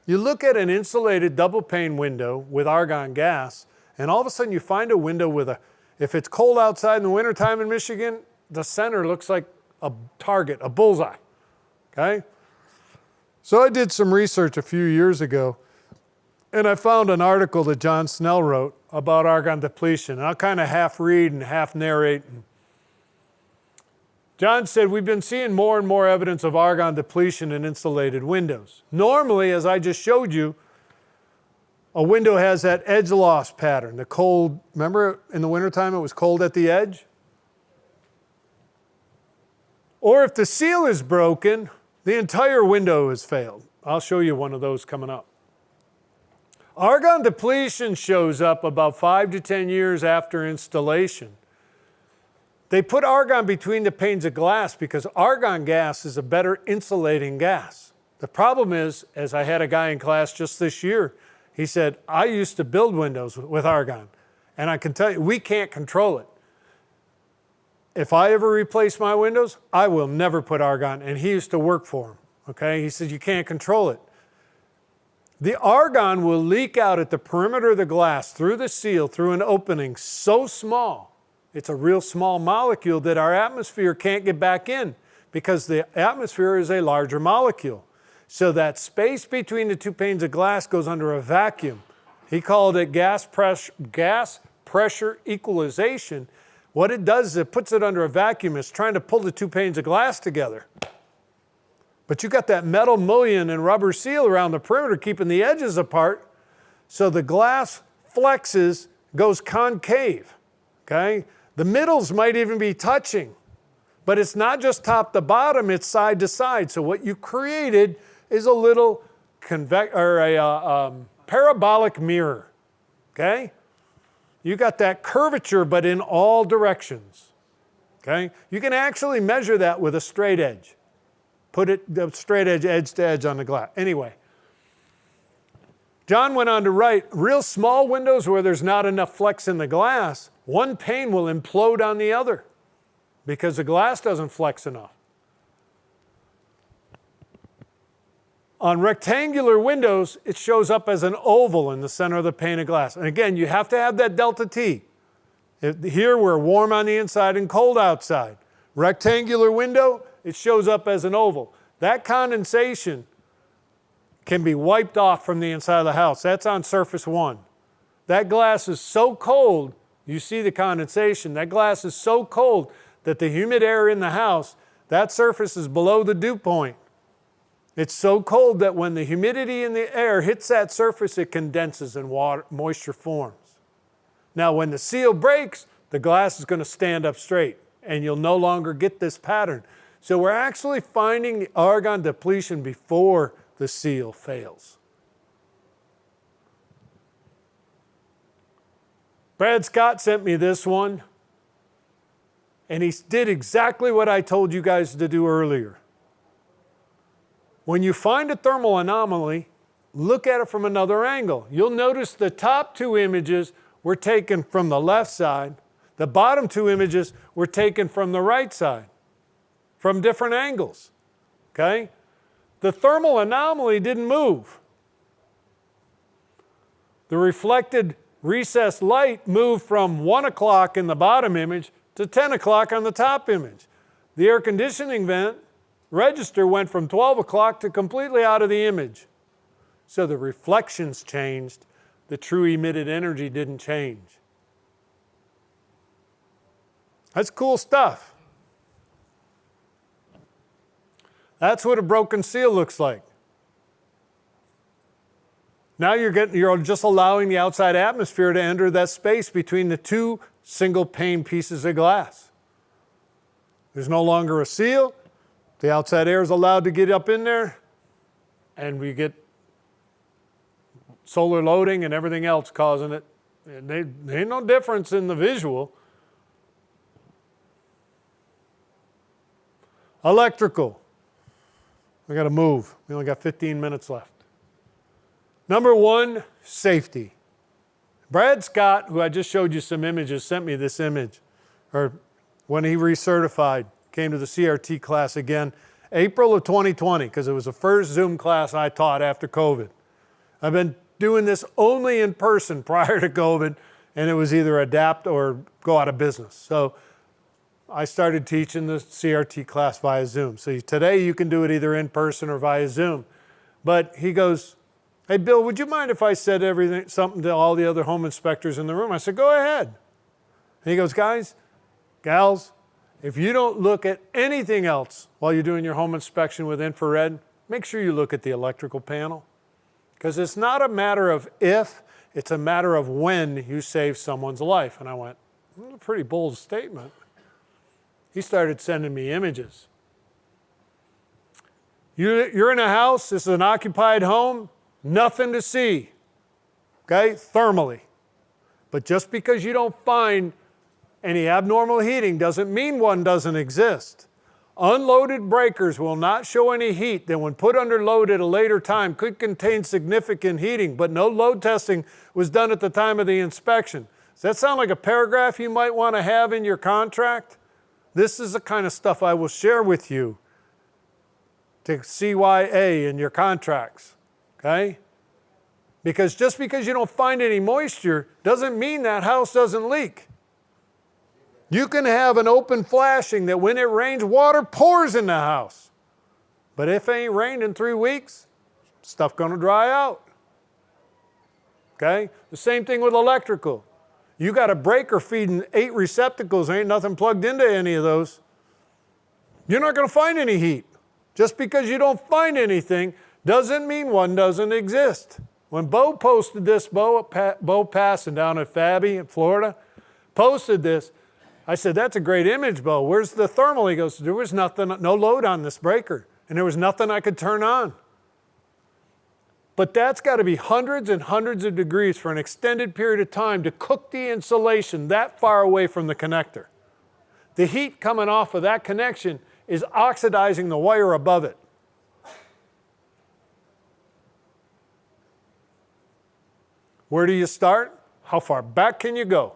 You look at an insulated double pane window with argon gas, and all of a sudden you find a window with a, if it's cold outside in the wintertime in Michigan, the center looks like a target, a bullseye, okay? So I did some research a few years ago, and I found an article that John Snell wrote about argon depletion. And I'll kind of half read and half narrate. John said, we've been seeing more and more evidence of argon depletion in insulated windows. Normally, as I just showed you, a window has that edge loss pattern. The cold, remember in the wintertime it was cold at the edge? Or if the seal is broken, the entire window has failed. I'll show you one of those coming up. Argon depletion shows up about 5 to 10 years after installation. They put argon between the panes of glass because argon gas is a better insulating gas. The problem is, as I had a guy in class just this year, he said, I used to build windows with argon, and I can tell you, we can't control it. If I ever replace my windows, I will never put argon, and he used to work for him, okay? He said, you can't control it. The argon will leak out at the perimeter of the glass through the seal, through an opening so small, it's a real small molecule that our atmosphere can't get back in because the atmosphere is a larger molecule. So that space between the two panes of glass goes under a vacuum. He called it gas pressure equalization. What it does is it puts it under a vacuum. It's trying to pull the two panes of glass together. But you got that metal mullion and rubber seal around the perimeter keeping the edges apart. So the glass flexes, goes concave, okay? The middles might even be touching, but it's not just top to bottom, it's side to side. So what you created is a little parabolic mirror, okay? You got that curvature, but in all directions, okay? You can actually measure that with a straight edge. Put it the straight edge to edge on the glass. Anyway, John went on to write, real small windows where there's not enough flex in the glass, one pane will implode on the other because the glass doesn't flex enough. On rectangular windows, it shows up as an oval in the center of the pane of glass. And again, you have to have that delta T. Here we're warm on the inside and cold outside. Rectangular window, it shows up as an oval. That condensation can be wiped off from the inside of the house. That's on surface 1. That glass is so cold, you see the condensation, that glass is so cold that the humid air in the house, that surface is below the dew point. It's so cold that when the humidity in the air hits that surface, it condenses and moisture forms. Now when the seal breaks, the glass is going to stand up straight and you'll no longer get this pattern. So we're actually finding the argon depletion before the seal fails. Brad Scott sent me this one, and he did exactly what I told you guys to do earlier. When you find a thermal anomaly, look at it from another angle. You'll notice the top two images were taken from the left side. The bottom two images were taken from the right side, from different angles, okay? The thermal anomaly didn't move. The reflected recessed light moved from 1 o'clock in the bottom image to 10 o'clock on the top image. The air conditioning vent register went from 12 o'clock to completely out of the image. So the reflections changed, the true emitted energy didn't change. That's cool stuff. That's what a broken seal looks like. Now you're just allowing the outside atmosphere to enter that space between the two single pane pieces of glass. There's no longer a seal. The outside air is allowed to get up in there, and we get solar loading and everything else causing it. There ain't no difference in the visual. Electrical. We got to move. We only got 15 minutes left. Number one, safety. Brad Scott, who I just showed you some images, sent me this image, or when he recertified, came to the CRT class again, April of 2020, because it was the first Zoom class I taught after COVID. I've been doing this only in person prior to COVID, and it was either adapt or go out of business. So I started teaching the CRT class via Zoom. So today you can do it either in person or via Zoom. But he goes, "Hey, Bill, would you mind if I said something to all the other home inspectors in the room?" I said, "Go ahead." And he goes, "Guys, gals, if you don't look at anything else while you're doing your home inspection with infrared, make sure you look at the electrical panel. Because it's not a matter of if, it's a matter of when you save someone's life." And I went, "That's a pretty bold statement." He started sending me images. You're in a house, this is an occupied home, nothing to see, okay, thermally. But just because you don't find any abnormal heating doesn't mean one doesn't exist. Unloaded breakers will not show any heat that when put under load at a later time could contain significant heating, but no load testing was done at the time of the inspection. Does that sound like a paragraph you might want to have in your contract? This is the kind of stuff I will share with you to CYA in your contracts, okay? Because just because you don't find any moisture doesn't mean that house doesn't leak. You can have an open flashing that when it rains, water pours in the house. But if it ain't rained in 3 weeks, stuff gonna dry out. Okay? The same thing with electrical. You got a breaker feeding 8 receptacles, ain't nothing plugged into any of those. You're not gonna find any heat. Just because you don't find anything doesn't mean one doesn't exist. When Bo posted this, Bo Passon down at Fabian in Florida, posted this, I said, "That's a great image, Bo. Where's the thermal?" He goes, "There was nothing, no load on this breaker, and there was nothing I could turn on." But that's got to be hundreds and hundreds of degrees for an extended period of time to cook the insulation that far away from the connector. The heat coming off of that connection is oxidizing the wire above it. Where do you start? How far back can you go?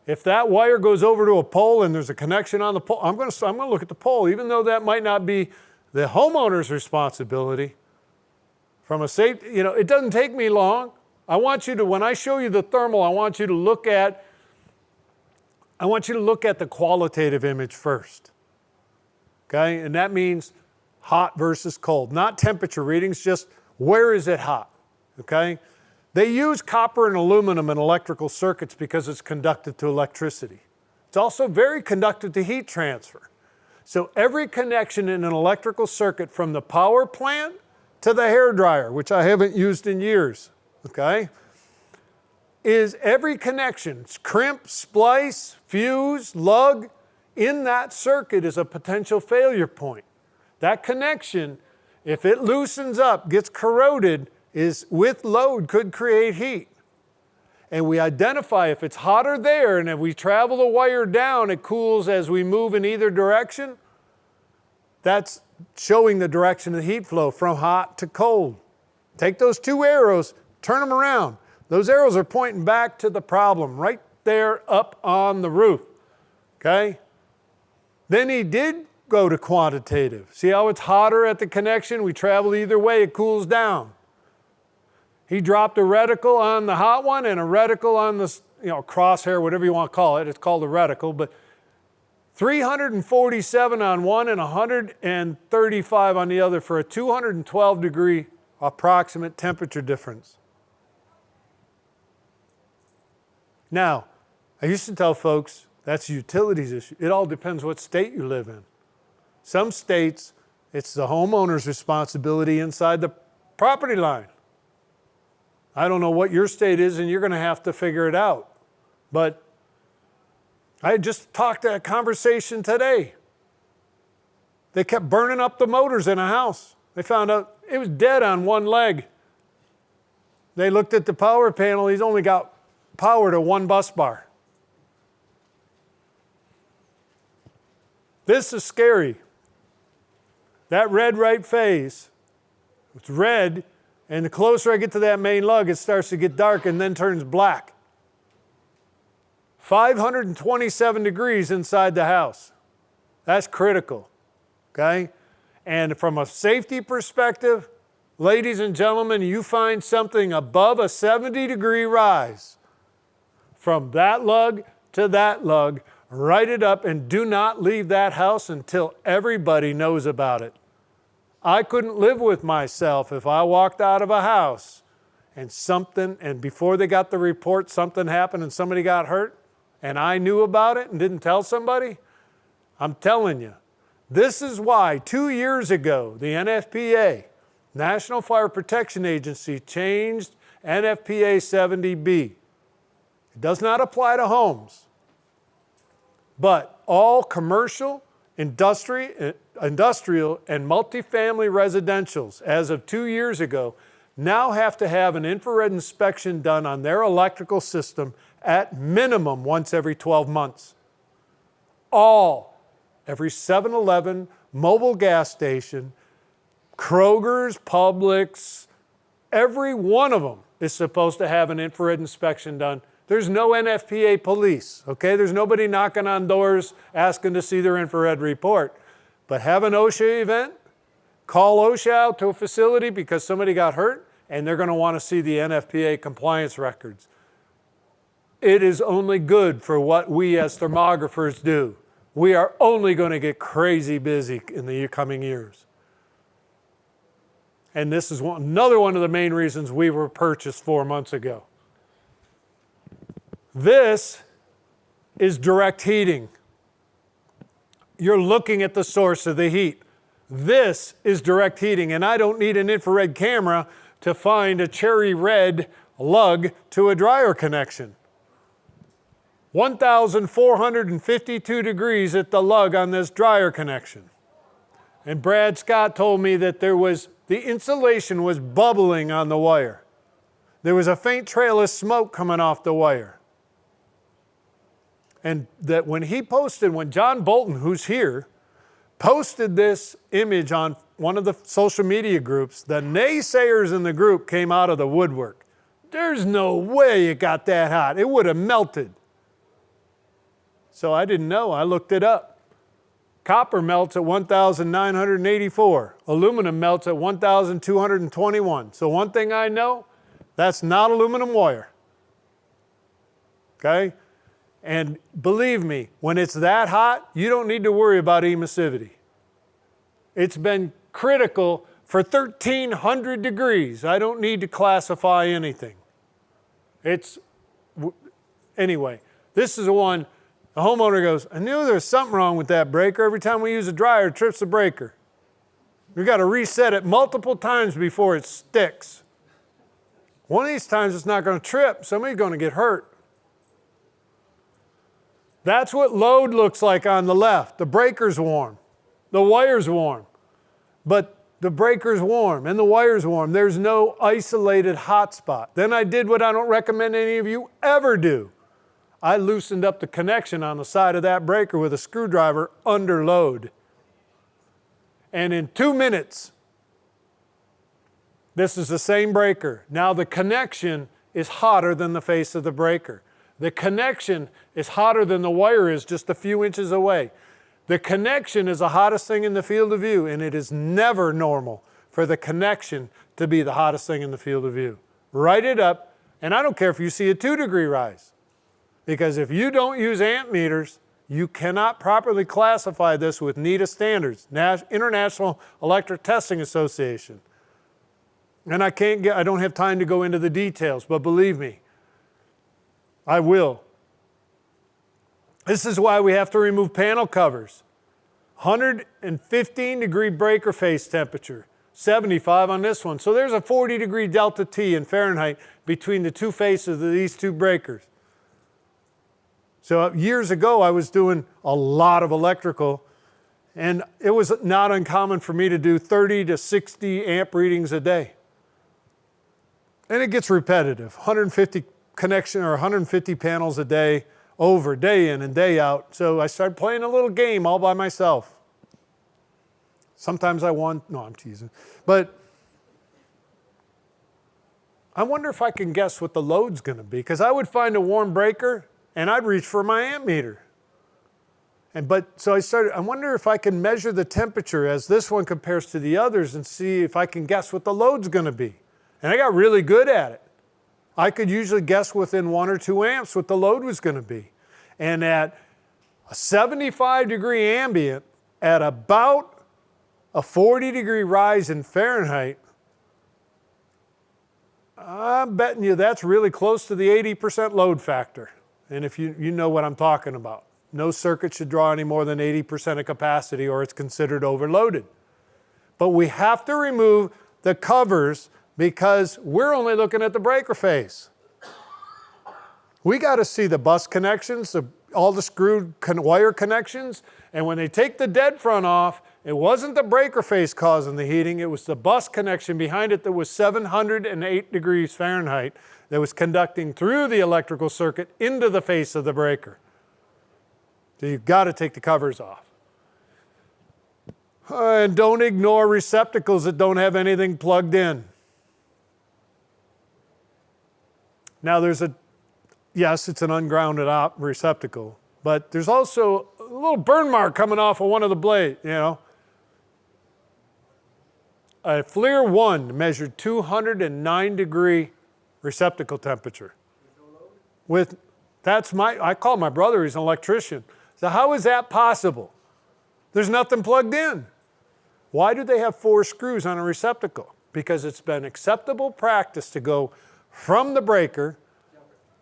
If that wire goes over to a pole and there's a connection on the pole, I'm going to look at the pole, even though that might not be the homeowner's responsibility. From a safety, it doesn't take me long. I want you to, when I show you the thermal, I want you to look at the qualitative image first. Okay? And that means hot versus cold. Not temperature readings, just where is it hot? Okay? They use copper and aluminum in electrical circuits because it's conductive to electricity. It's also very conductive to heat transfer. So every connection in an electrical circuit from the power plant to the hairdryer, which I haven't used in years, okay, is every connection, crimp, splice, fuse, lug, in that circuit is a potential failure point. That connection, if it loosens up, gets corroded, is with load could create heat. And we identify if it's hotter there and if we travel the wire down, it cools as we move in either direction. That's showing the direction of the heat flow from hot to cold. Take those two arrows, turn them around. Those arrows are pointing back to the problem, right there up on the roof, okay? Then he did go to quantitative. See how it's hotter at the connection? We travel either way, it cools down. He dropped a reticle on the hot one and a reticle on the crosshair, whatever you want to call it. It's called a reticle, but 347 on one and 135 on the other for a 212 degree approximate temperature difference. Now, I used to tell folks that's a utilities issue. It all depends what state you live in. Some states, it's the homeowner's responsibility inside the property line. I don't know what your state is, and you're going to have to figure it out. But I just talked a conversation today. They kept burning up the motors in a house. They found out it was dead on one leg. They looked at the power panel. He's only got power to one bus bar. This is scary. That red right phase, it's red, and the closer I get to that main lug, it starts to get dark and then turns black. 527 degrees inside the house. That's critical, okay? And from a safety perspective, ladies and gentlemen, you find something above a 70-degree rise from that lug to that lug, write it up and do not leave that house until everybody knows about it. I couldn't live with myself if I walked out of a house and before they got the report, something happened and somebody got hurt, and I knew about it and didn't tell somebody. I'm telling you, this is why 2 years ago, the NFPA, National Fire Protection Agency, changed NFPA 70B. It does not apply to homes, but all commercial, industrial, and multifamily residentials, as of 2 years ago, now have to have an infrared inspection done on their electrical system at minimum once every 12 months. Every 7-Eleven, mobile gas station, Kroger's, Publix, every one of them is supposed to have an infrared inspection done. There's no NFPA police, okay? There's nobody knocking on doors asking to see their infrared report. But have an OSHA event, call OSHA out to a facility because somebody got hurt, and they're going to want to see the NFPA compliance records. It is only good for what we as thermographers do. We are only going to get crazy busy in the coming years. And this is another one of the main reasons we were purchased 4 months ago. This is direct heating. You're looking at the source of the heat. This is direct heating, and I don't need an infrared camera to find a cherry red lug to a dryer connection. 1,452 degrees at the lug on this dryer connection. And Brad Scott told me that the insulation was bubbling on the wire. There was a faint trail of smoke coming off the wire. And that when John Bolton, who's here, posted this image on one of the social media groups, the naysayers in the group came out of the woodwork. There's no way it got that hot. It would have melted. So I didn't know. I looked it up. Copper melts at 1,984. Aluminum melts at 1,221. So one thing I know, that's not aluminum wire. Okay? And believe me, when it's that hot, you don't need to worry about emissivity. It's been critical for 1,300 degrees. I don't need to classify anything. Anyway, this is the one, the homeowner goes, I knew there was something wrong with that breaker. Every time we use a dryer, it trips the breaker. We've got to reset it multiple times before it sticks. One of these times it's not going to trip. Somebody's going to get hurt. That's what load looks like on the left. The breaker's warm. The wire's warm. But the breaker's warm and the wire's warm. There's no isolated hot spot. Then I did what I don't recommend any of you ever do. I loosened up the connection on the side of that breaker with a screwdriver under load. And in 2 minutes, this is the same breaker. Now the connection is hotter than the face of the breaker. The connection is hotter than the wire is just a few inches away. The connection is the hottest thing in the field of view, and it is never normal for the connection to be the hottest thing in the field of view. Write it up, and I don't care if you see a 2-degree rise, because if you don't use amp meters, you cannot properly classify this with NETA standards, International Electric Testing Association. And I don't have time to go into the details, but believe me, I will. This is why we have to remove panel covers. 115-degree breaker face temperature, 75 on this one. So there's a 40-degree delta T in Fahrenheit between the two faces of these two breakers. So years ago, I was doing a lot of electrical, and it was not uncommon for me to do 30 to 60 amp readings a day. And it gets repetitive, 150 connection or 150 panels a day, over day in and day out. So I started playing a little game all by myself. Sometimes I won. No, I'm teasing. But I wonder if I can guess what the load's going to be, because I would find a warm breaker and I'd reach for my amp meter. So I wonder if I can measure the temperature as this one compares to the others and see if I can guess what the load's going to be. And I got really good at it. I could usually guess within 1 or 2 amps what the load was going to be. And at a 75-degree ambient, at about a 40-degree rise in Fahrenheit, I'm betting you that's really close to the 80% load factor. And if you know what I'm talking about. No circuit should draw any more than 80% of capacity or it's considered overloaded. But we have to remove the covers because we're only looking at the breaker face. We got to see the bus connections, all the screwed wire connections, and when they take the dead front off, it wasn't the breaker face causing the heating, it was the bus connection behind it that was 708 degrees Fahrenheit that was conducting through the electrical circuit into the face of the breaker. So you've got to take the covers off. And don't ignore receptacles that don't have anything plugged in. Now yes, it's an ungrounded receptacle, but there's also a little burn mark coming off of one of the blades, you know. A FLIR 1 measured 209-degree receptacle temperature. I call my brother, he's an electrician. So how is that possible? There's nothing plugged in. Why do they have 4 screws on a receptacle? Because it's been acceptable practice to go from the breaker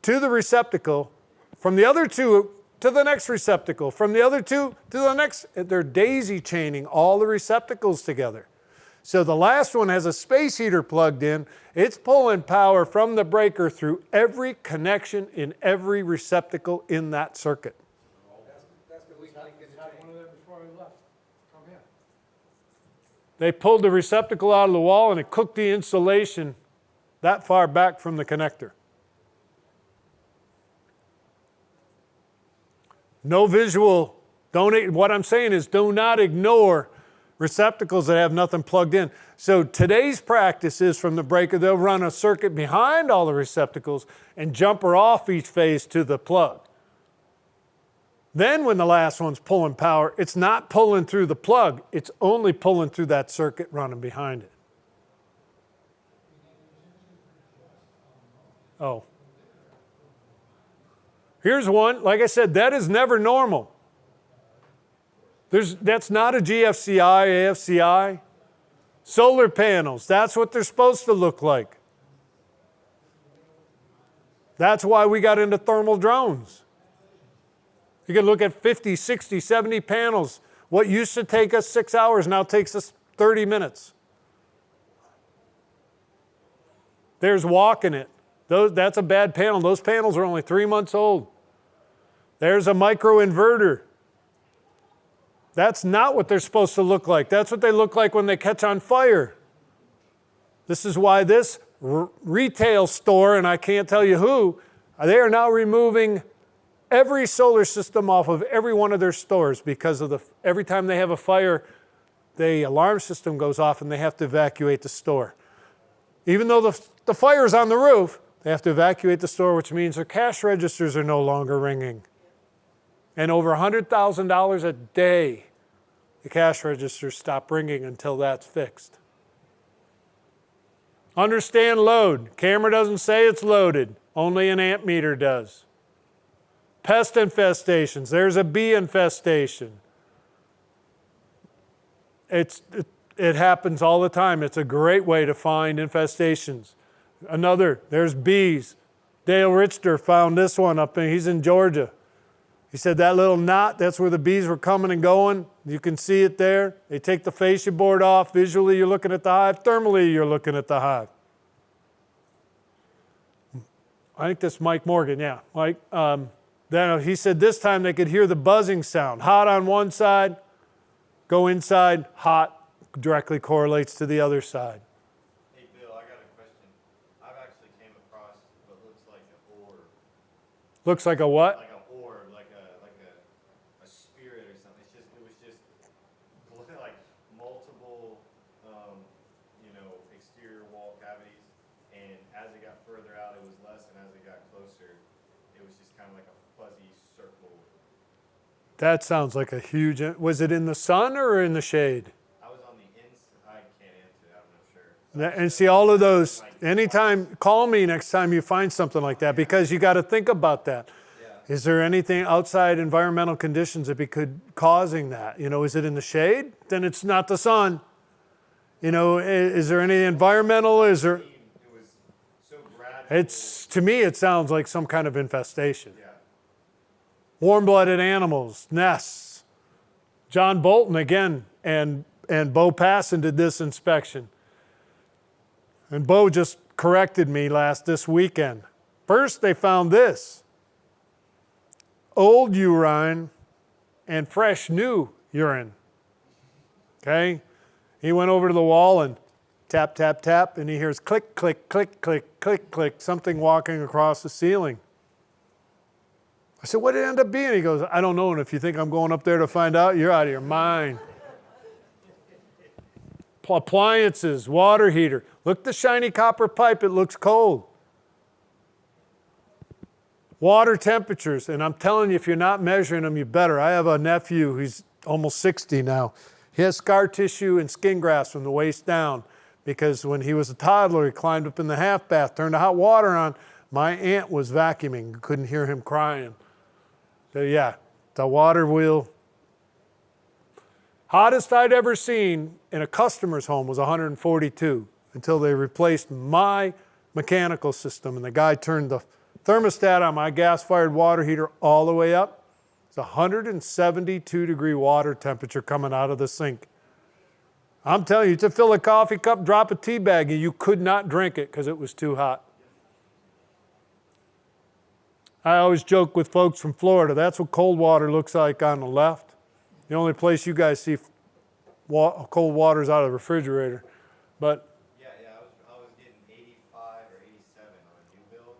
to the receptacle, from the other 2 to the next receptacle, from the other 2 to the next. They're daisy chaining all the receptacles together. So the last one has a space heater plugged in. It's pulling power from the breaker through every connection in every receptacle in that circuit. That's the weak link in the Had chain. one of them before I left. Come here. They pulled the receptacle out of the wall and it cooked the insulation that far back from the connector. No visual. What I'm saying is do not ignore receptacles that have nothing plugged in. So today's practice is from the breaker, they'll run a circuit behind all the receptacles and jumper off each phase to the plug. Then when the last one's pulling power, it's not pulling through the plug, it's only pulling through that circuit running behind it. Oh. Here's one, like I said, that is never normal. That's not a GFCI, AFCI. Solar panels, that's what they're supposed to look like. That's why we got into thermal drones. You can look at 50, 60, 70 panels. What used to take us 6 hours now takes us 30 minutes. There's walking it. That's a bad panel. Those panels are only 3 months old. There's a microinverter. That's not what they're supposed to look like. That's what they look like when they catch on fire. This is why this retail store, and I can't tell you who, they are now removing every solar system off of every one of their stores because of every time they have a fire, the alarm system goes off and they have to evacuate the store. Even though the fire's on the roof, they have to evacuate the store, which means their cash registers are no longer ringing. And over $100,000 a day, the cash registers stop ringing until that's fixed. Understand load. Camera doesn't say it's loaded. Only an amp meter does. Pest infestations. There's a bee infestation. It happens all the time. It's a great way to find infestations. Another, there's bees. Dale Richter found this one he's in Georgia. He said that little knot, that's where the bees were coming and going. You can see it there. They take the fascia board off. Visually, you're looking at the hive. Thermally, you're looking at the hive. I think that's Mike Morgan, yeah. Mike, then he said this time they could hear the buzzing sound. Hot on one side, go inside, hot directly correlates to the other side. Hey, Bill, I got a question. I've actually came across what looks like an orb. Looks like a what? Like an orb, like a spirit or something. It was just like multiple, exterior wall cavities. And as it got further out, it was less, and as it got closer, it was just kind of like a fuzzy circle. That sounds like a huge, was it in the sun or in the shade? I was on the inside. I can't answer that. I'm not sure. And see, all of those, anytime, call me next time you find something like that, because you got to think about that. Yeah. Is there anything outside environmental conditions that could causing that? Is it in the shade? Then it's not the sun. Is there any environmental? Is there? It was so gradual. To me, it sounds like some kind of infestation. Yeah. Warm-blooded animals, nests. John Bolton again and Bo Passon did this inspection. And Bo just corrected me this weekend. First, they found this. Old urine and fresh new urine. Okay? He went over to the wall and tap, tap, tap, and he hears click, click, click, click, click, click, something walking across the ceiling. I said, what did it end up being? He goes, I don't know, and if you think I'm going up there to find out, you're out of your mind. Appliances, water heater. Look at the shiny copper pipe, it looks cold. Water temperatures, and I'm telling you, if you're not measuring them, you better. I have a nephew, he's almost 60 now. He has scar tissue and skin grafts from the waist down because when he was a toddler, he climbed up in the half bath, turned the hot water on. My aunt was vacuuming, you couldn't hear him crying. So yeah, the water wheel. Hottest I'd ever seen in a customer's home was 142 until they replaced my mechanical system and the guy turned the thermostat on my gas-fired water heater all the way up. It's 172 degree water temperature coming out of the sink. I'm telling you, to fill a coffee cup, drop a tea bag, and you could not drink it because it was too hot. I always joke with folks from Florida, that's what cold water looks like on the left. The only place you guys see cold water is out of the refrigerator. But Yeah, I was getting 85 or 87 on a new build,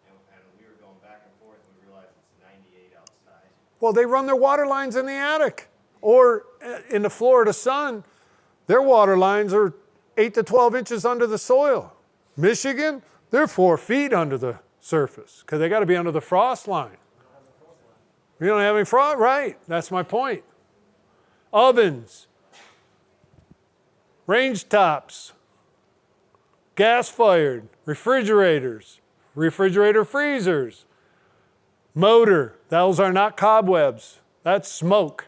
and we were going back and forth, and we realized it's 98 outside. well, they run their water lines in the attic. Or in the Florida sun, their water lines are 8 to 12 inches under the soil. Michigan, they're 4 feet under the surface because they got to be under the frost line. We don't have any frost, right? That's my point. Ovens, range tops, gas-fired, refrigerators, refrigerator freezers, motor. Those are not cobwebs. That's smoke.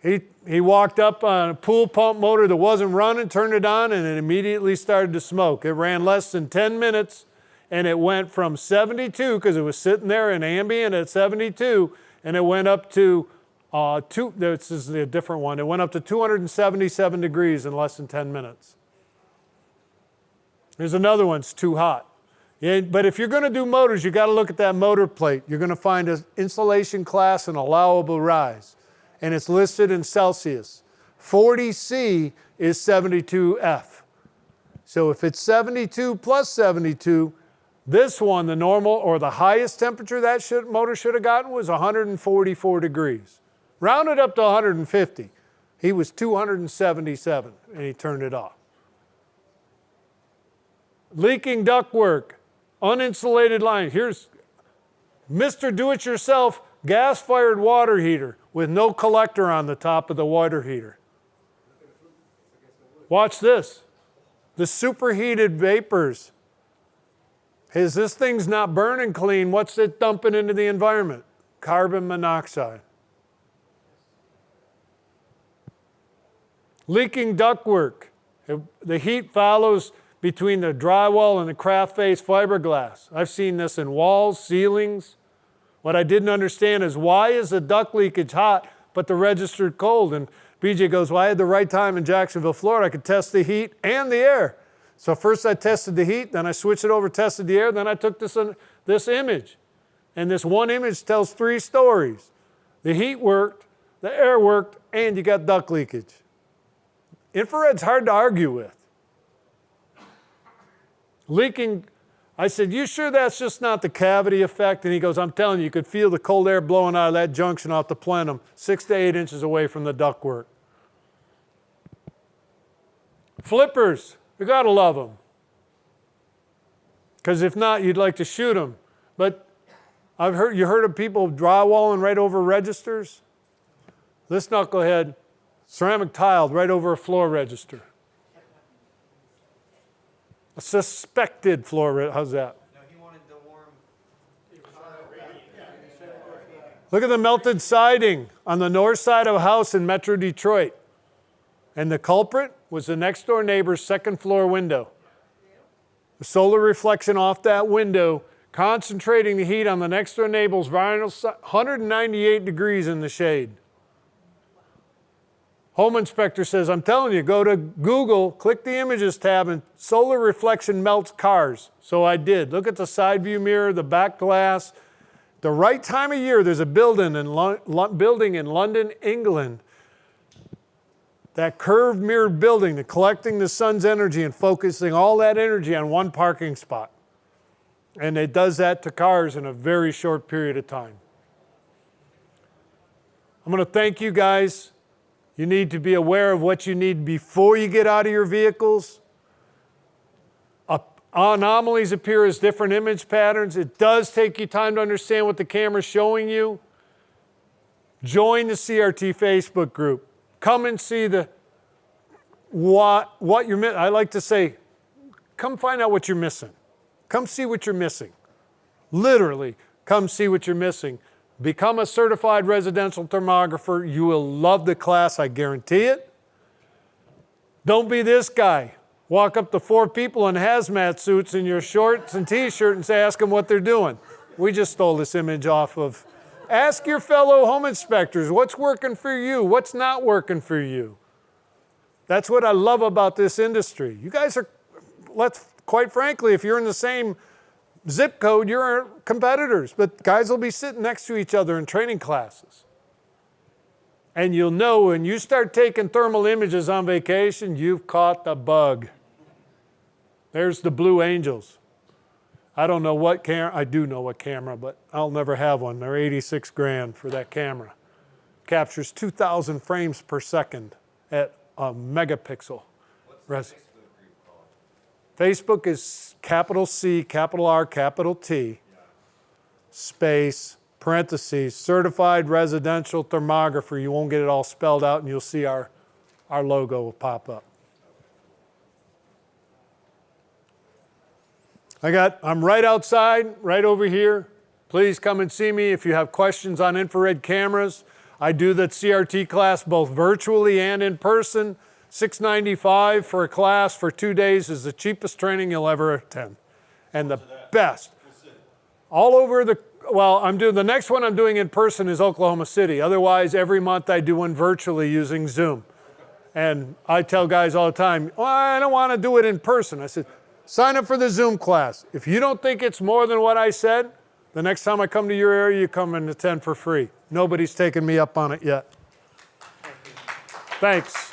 He walked up on a pool pump motor that wasn't running, turned it on, and it immediately started to smoke. It ran less than 10 minutes, and it went from 72, because it was sitting there in ambient at 72, and it went up to, this is a different one, it went up to 277 degrees in less than 10 minutes. Here's another one, it's too hot. Yeah, but if you're going to do motors, you got to look at that motor plate. You're going to find an installation class and allowable rise. And it's listed in Celsius. 40C is 72F. So if it's 72 plus 72, this one, the normal or the highest temperature that motor should have gotten was 144 degrees. Round it up to 150. He was 277 and he turned it off. Leaking ductwork, uninsulated line. Here's Mr. Do-It-Yourself gas-fired water heater with no collector on the top of the water heater. Watch this. The superheated vapors. This thing's not burning clean. What's it dumping into the environment? Carbon monoxide. Leaking ductwork. The heat follows between the drywall and the craft face fiberglass. I've seen this in walls, ceilings. What I didn't understand is why is the duct leakage hot but the registered cold? And BJ goes, well, I had the right time in Jacksonville, Florida. I could test the heat and the air. So first I tested the heat, then I switched it over, tested the air, then I took this image. And this one image tells 3 stories. The heat worked, the air worked, and you got duct leakage. Infrared's hard to argue with. Leaking, I said, you sure that's just not the cavity effect? And he goes, I'm telling you, you could feel the cold air blowing out of that junction off the plenum 6 to 8 inches away from the ductwork. Flippers, you gotta love them. Because if not, you'd like to shoot them. But you heard of people drywalling right over registers? This knucklehead, ceramic tiled right over a floor register. A suspected floor, how's that? No, he wanted the warm. Look at the melted siding on the north side of a house in Metro Detroit. And the culprit was the next door neighbor's second floor window. The solar reflection off that window, concentrating the heat on the next door neighbor's vinyl side, 198 degrees in the shade. Home inspector says, I'm telling you, go to Google, click the images tab, and solar reflection melts cars. So I did. Look at the side view mirror, the back glass. The right time of year, there's a building in London, England. That curved mirrored building, the collecting the sun's energy and focusing all that energy on one parking spot. And it does that to cars in a very short period of time. I'm going to thank you guys. You need to be aware of what you need before you get out of your vehicles. Anomalies appear as different image patterns. It does take you time to understand what the camera's showing you. Join the CRT Facebook group. Come and see what you're missing. I like to say, come find out what you're missing. Come see what you're missing. Literally, come see what you're missing. Become a certified residential thermographer. You will love the class, I guarantee it. Don't be this guy. Walk up to 4 people in hazmat suits in your shorts and t-shirt and say, ask them what they're doing. We just stole this image off of. Ask your fellow home inspectors, what's working for you? What's not working for you? That's what I love about this industry. You guys are, quite frankly, if you're in the same zip code, you're competitors, but guys will be sitting next to each other in training classes. And you'll know when you start taking thermal images on vacation, you've caught the bug. There's the Blue Angels. I don't know what camera, I do know what camera, but I'll never have one. They're 86 grand for that camera. Captures 2,000 frames per second at a megapixel. What's the Facebook group called? Facebook is capital C, capital R, capital T, space, parentheses, certified residential thermographer. You won't get it all spelled out and you'll see our logo will pop up. I'm right outside, right over here. Please come and see me if you have questions on infrared cameras. I do the CRT class both virtually and in person. $695 for a class for 2 days is the cheapest training you'll ever attend. And the best. All over the next one I'm doing in person is Oklahoma City. Otherwise, every month I do one virtually using Zoom. And I tell guys all the time, well, I don't want to do it in person. I said, sign up for the Zoom class. If you don't think it's more than what I said, the next time I come to your area, you come and attend for free. Nobody's taken me up on it yet. Thanks.